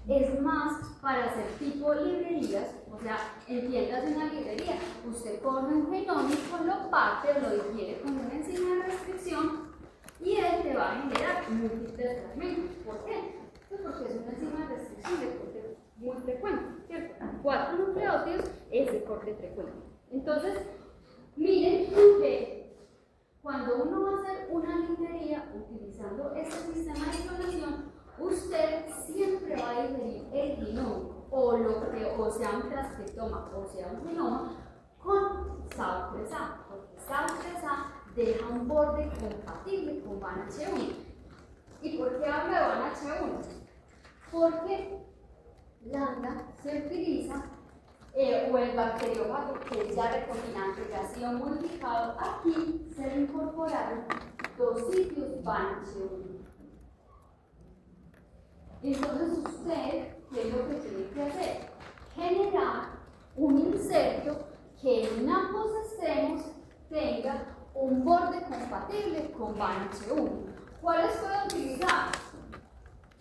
es más para hacer tipo librerías, o sea, entiendas una librería, usted coge un genómico, lo parte, lo digiere con una enzima de restricción y él te va a generar múltiples fragmentos. ¿Por qué? Pues porque es una enzima de restricción de corte muy frecuente, ¿cierto? 4 nucleótidos es de corte frecuente. Entonces, miren que cuando uno va a hacer una librería utilizando este sistema de clonación, usted siempre va a digerir el genoma o sea un transcriptoma o sea un genoma con SAO3A, porque SAO3A deja un borde compatible con BANH1. ¿Y por qué hablo de BANH1? Porque lambda se utiliza o el bacteriófago que es ya recombinante, ya ha sido modificado, aquí se le incorporaron dos sitios BANH1. Entonces usted, ¿qué es lo que tiene que hacer? Generar un inserto que en ambos extremos tenga un borde compatible con BANH1. ¿Cuáles puede utilizar?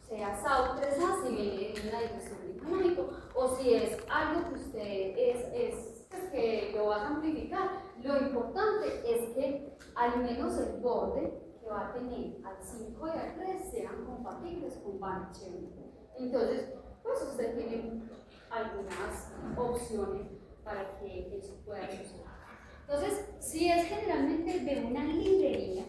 Sea SAU3A si viene de una digestión económico, o si es algo que usted pues que lo va a amplificar, lo importante es que al menos el borde que va a tener al 5 y al 3 sean compatibles con BANH1. Entonces, pues usted tiene algunas opciones para que eso pueda suceder. Entonces, si es generalmente de una librería,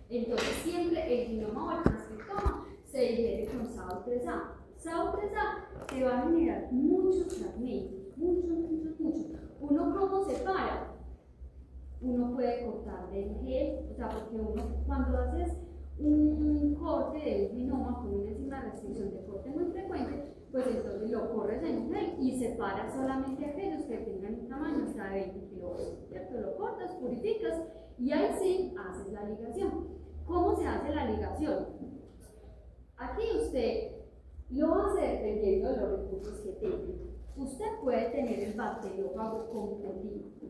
entonces siempre el genoma o el transcriptoma se digiere con SAU3A. SAU3A se va a generar muchos fragmentos, muchos. ¿Uno cómo separa? Uno puede cortar del gel, o sea, porque uno cuando haces un corte de un genoma con una enzima de restricción de corte muy frecuente, pues entonces lo corres en un gel y separas solamente aquellos que tengan un tamaño hasta de 20 kilobase, ¿cierto? Lo cortas, purificas y ahí sí haces la ligación. ¿Cómo se hace la ligación? Aquí usted lo hace dependiendo de los recursos que tenga. Usted puede tener el bacteriófago completito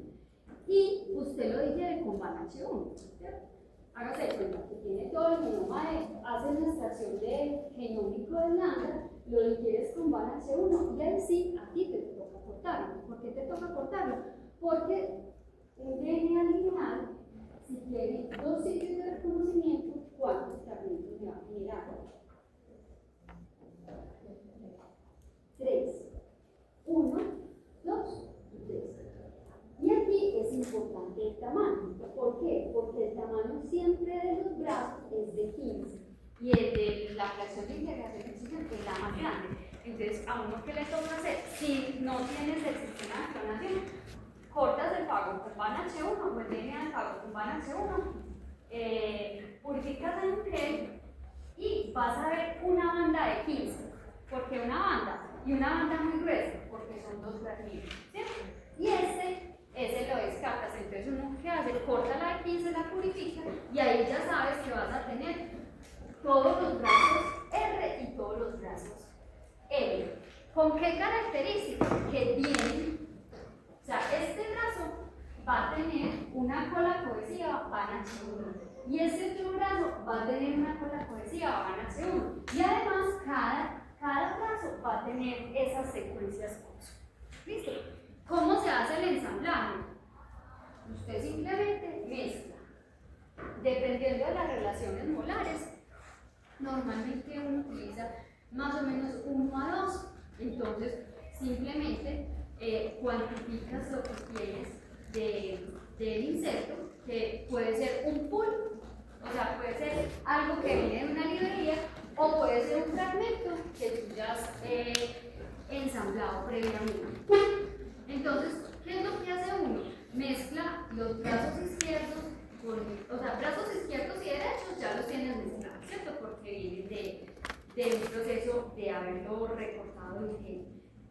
y usted lo digiere con BANH1, ¿cierto? Hágase de cuenta que tiene todo el genoma, hace una extracción de genómico de lambda, lo digieres con BANH1 y ahí sí, aquí te toca cortarlo. ¿Por qué te toca cortarlo? Porque un DNA lineal, si tiene dos sitios de reconocimiento, ¿cuántos fragmentos me va a generar? 3. 1, 2, 3. Y aquí es importante el tamaño. ¿Por qué? Porque el tamaño siempre de los brazos es de 15 y el de la fracción de integración exigente es la más grande. Entonces, a uno que le toca hacer, si no tienes el sistema de clonación, cortas el fago con BANH1 o el DNA del fago con BANH1, purificas en un gel y vas a ver una banda de 15. ¿Por qué una banda? Y una banda muy gruesa, porque son dos fragmentos, ¿cierto? Y ese lo descartas. Entonces uno que hace, corta la de 15, la purifica y ahí ya sabes que vas a tener todos los brazos R y todos los brazos L. ¿Con qué características? Que tienen, o sea, este brazo va a tener una cola cohesiva BANH1 y este otro brazo va a tener una cola cohesiva BANH1 y además cada brazo va a tener esas secuencias COS. ¿Listo? ¿Cómo se hace el ensamblaje? Usted simplemente mezcla. Dependiendo de las relaciones molares, normalmente uno utiliza más o menos 1 a 2. Entonces, simplemente cuantificas lo que tienes del inserto, que puede ser un pool, o sea, puede ser algo que viene de una librería, o puede ser un fragmento que tú ya has ensamblado previamente. Entonces, ¿qué es lo que hace uno? Mezcla los brazos izquierdos o sea, brazos izquierdos y derechos ya los tienes mezclados, ¿cierto? Porque vienen de un proceso de haberlo recortado en gel.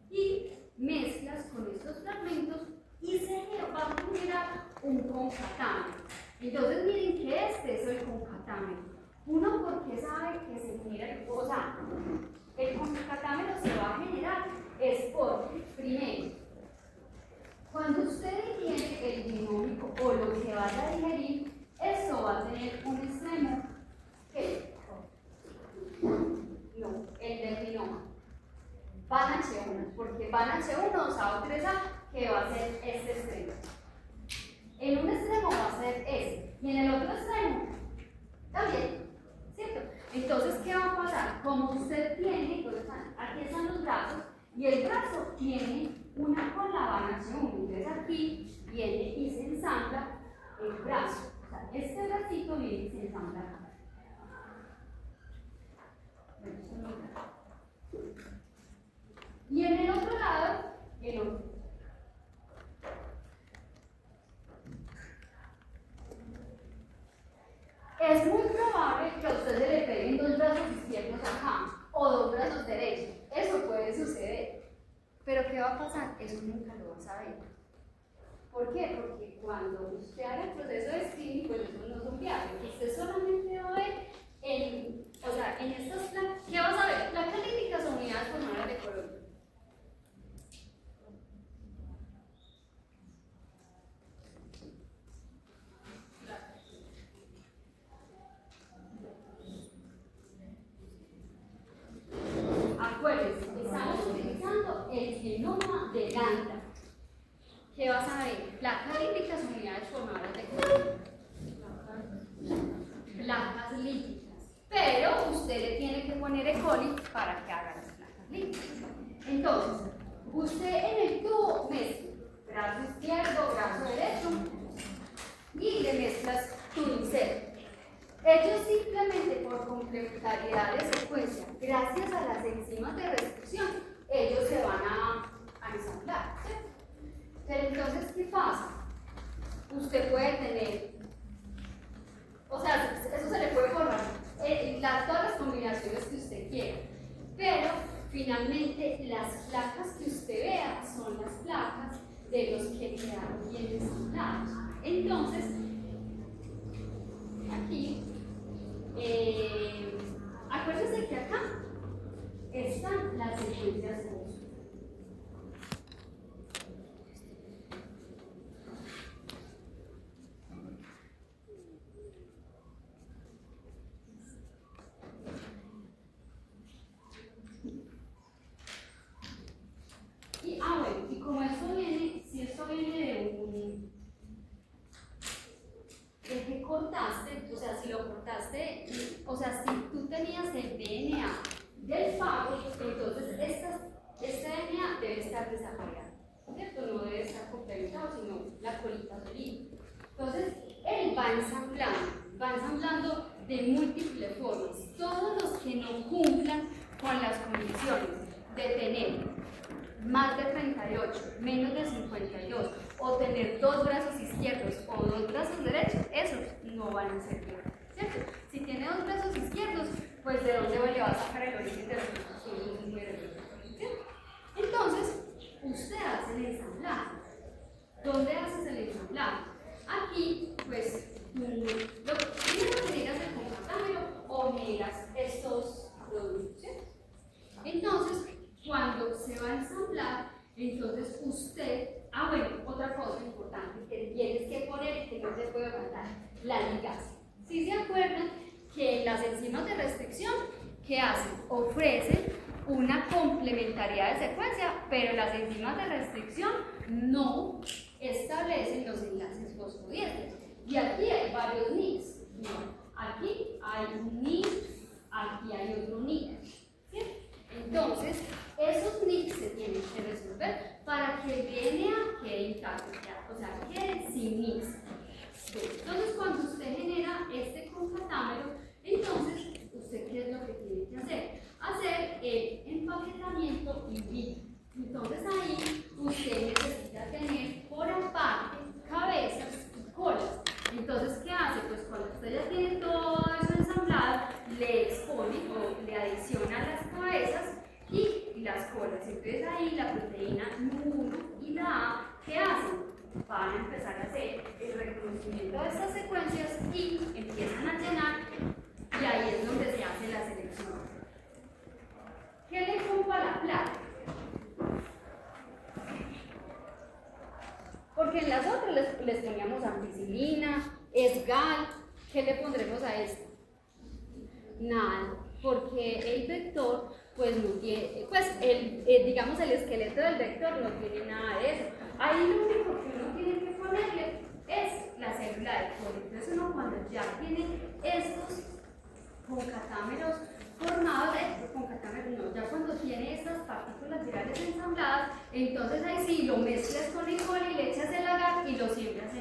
Y mezclas con estos fragmentos y se va a generar un concatámero. Entonces, miren que este es el concatámero. Uno, porque sabe que se genera, o sea, el concatámero se va a generar es porque, primero, cuando usted digiere el genómico o lo que vaya a digerir, esto va a tener un extremo que no, el del genoma. BANH1, porque BANH1 o SAU3A, que va a ser este extremo. En un extremo va a ser ese, y en el otro extremo también, ¿cierto? Entonces, ¿qué va a pasar? Como usted tiene, pues, aquí están los brazos, y el brazo tiene una cola BANH1, entonces aquí viene y se ensambla el brazo. O sea, este bracito viene y se ensambla acá. Y en el otro lado, el otro. Es muy probable que a usted se le peguen dos brazos izquierdos acá o dos brazos derechos. Eso puede suceder. Pero ¿qué va a pasar? Eso nunca lo vas a ver. ¿Por qué? Porque cuando usted haga el proceso de screening, pues eso no son viables. Usted solamente va a ver en estas placas, ¿qué vas a ver? Placas líticas o unidades formadas de color. Acuérdense, estamos utilizando el genoma de Lambda. ¿Qué vas a ver? Placas líticas, unidades formadas de color. Placas líticas. Pero usted le tiene que poner E. coli para que haga las placas líticas. Entonces, usted en el tubo mezcla brazo izquierdo, brazo derecho y le mezclas tu inserto. Ellos simplemente por complementariedad de secuencia, gracias a las enzimas de restricción, ellos se van a ensamblar, ¿cierto? Pero entonces, ¿qué pasa? Usted puede tener, o sea, eso se le puede formar todas las combinaciones que usted quiera, pero finalmente las placas que usted vea son las placas de los que quedaron bien ensamblados. Entonces, aquí, acuérdense que acá están las secuencias de uso. Y como esto viene, si esto viene de que cortaste, o sea, si lo cortaste, o sea, si tú tenías el DNA del pavo, entonces este DNA debe estar desarrollado, ¿cierto? No debe estar complementado, sino la colita solita. Entonces, él va ensamblando de múltiples formas. Todos los que no cumplan con las condiciones de tener más de 38, menos de 52, o tener dos brazos izquierdos o dos brazos derechos, esos no van a ser bien, ¿cierto? Si tiene dos brazos izquierdos, pues ¿de dónde le va a sacar el origen de los brazos? Entonces, usted hace el ensamblaje. ¿Dónde haces el ensamblaje? Aquí, pues, lo primero que miras el concatámero o miras estos productos, ¿cierto? Entonces, cuando se va a ensamblar, entonces usted, bueno, otra cosa importante que tienes que poner y que no se puede faltar, la ligasa. ¿Sí se acuerdan que las enzimas de restricción, ¿qué hacen? Ofrecen una complementariedad de secuencia, pero las enzimas de restricción no establecen los enlaces fosfodiesteros. Y aquí hay varios NICs. Aquí hay un NIC, aquí hay otro NIC. ¿Sí? Entonces, esos NICs se tienen que resolver para que el DNA quede intacto, o sea, quede sin NICs. Entonces, cuando usted genera este concatámero, entonces, ¿usted qué es lo que tiene que hacer? Hacer el empaquetamiento in vitro. Entonces, ahí usted necesita tener por aparte cabezas y colas. Entonces, ¿qué hace? Pues cuando usted ya tiene todo eso ensamblado, le expone o le adiciona las cabezas y las colas. Entonces ahí la proteína N1 y la A, ¿qué hacen? Van a empezar a hacer el reconocimiento de estas secuencias y empiezan a llenar, y ahí es donde se hace la selección. ¿Qué le pongo a la placa? Porque en las otras les poníamos ampicilina, esgal. ¿Qué le pondremos a esta? Nada, porque el vector pues no tiene, pues digamos el esqueleto del vector no tiene nada de eso. Ahí lo único que uno tiene que ponerle es la célula de Cori. Entonces uno cuando ya tiene estos concatámeros formados, ya cuando tiene estas partículas virales ensambladas, entonces ahí sí lo mezclas con el coli, le echas el agar y lo siembras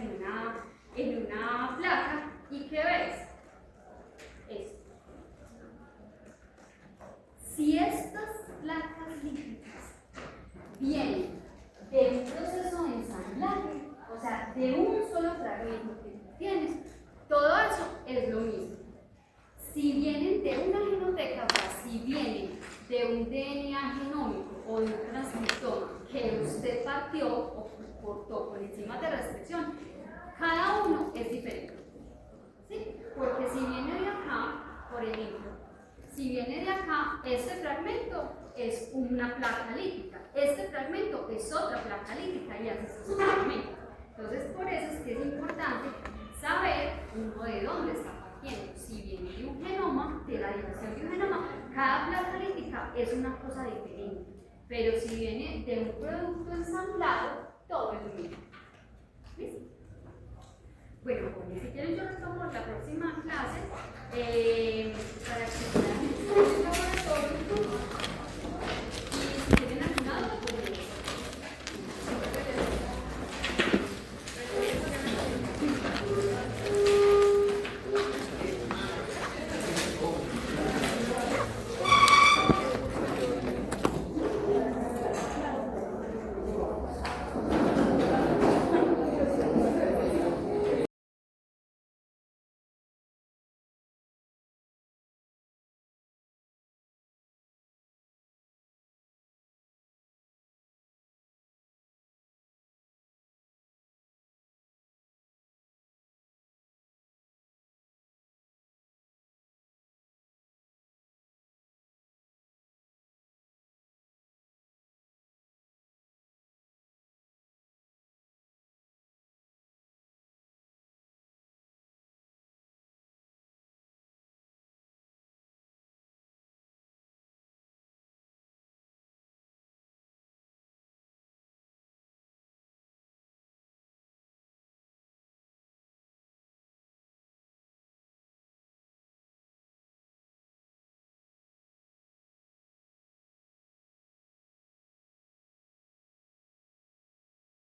en una placa. ¿Y qué ves? Esto. Si estas placas líticas vienen de un proceso de ensamblaje, o sea, de un solo fragmento que tú tienes, todo eso es lo mismo. Si vienen de una genoteca, o sea, si vienen de un DNA genómico o de un transcriptoma partió o cortó por encima de restricción, cada uno es diferente. ¿Sí? Porque si viene de acá, por ejemplo, si viene de acá, este fragmento es una placa lítica, este fragmento es otra placa lítica y así sucesivamente. Entonces, por eso es que es importante saber uno de dónde está partiendo. Si viene de un genoma, de la dirección de un genoma, cada placa lítica es una cosa diferente. Pero si viene de un producto ensamblado, todo es lo mismo. ¿Listo? Bueno, pues, si quieren yo retomo la próxima clase para que puedan hacer el laboratorio.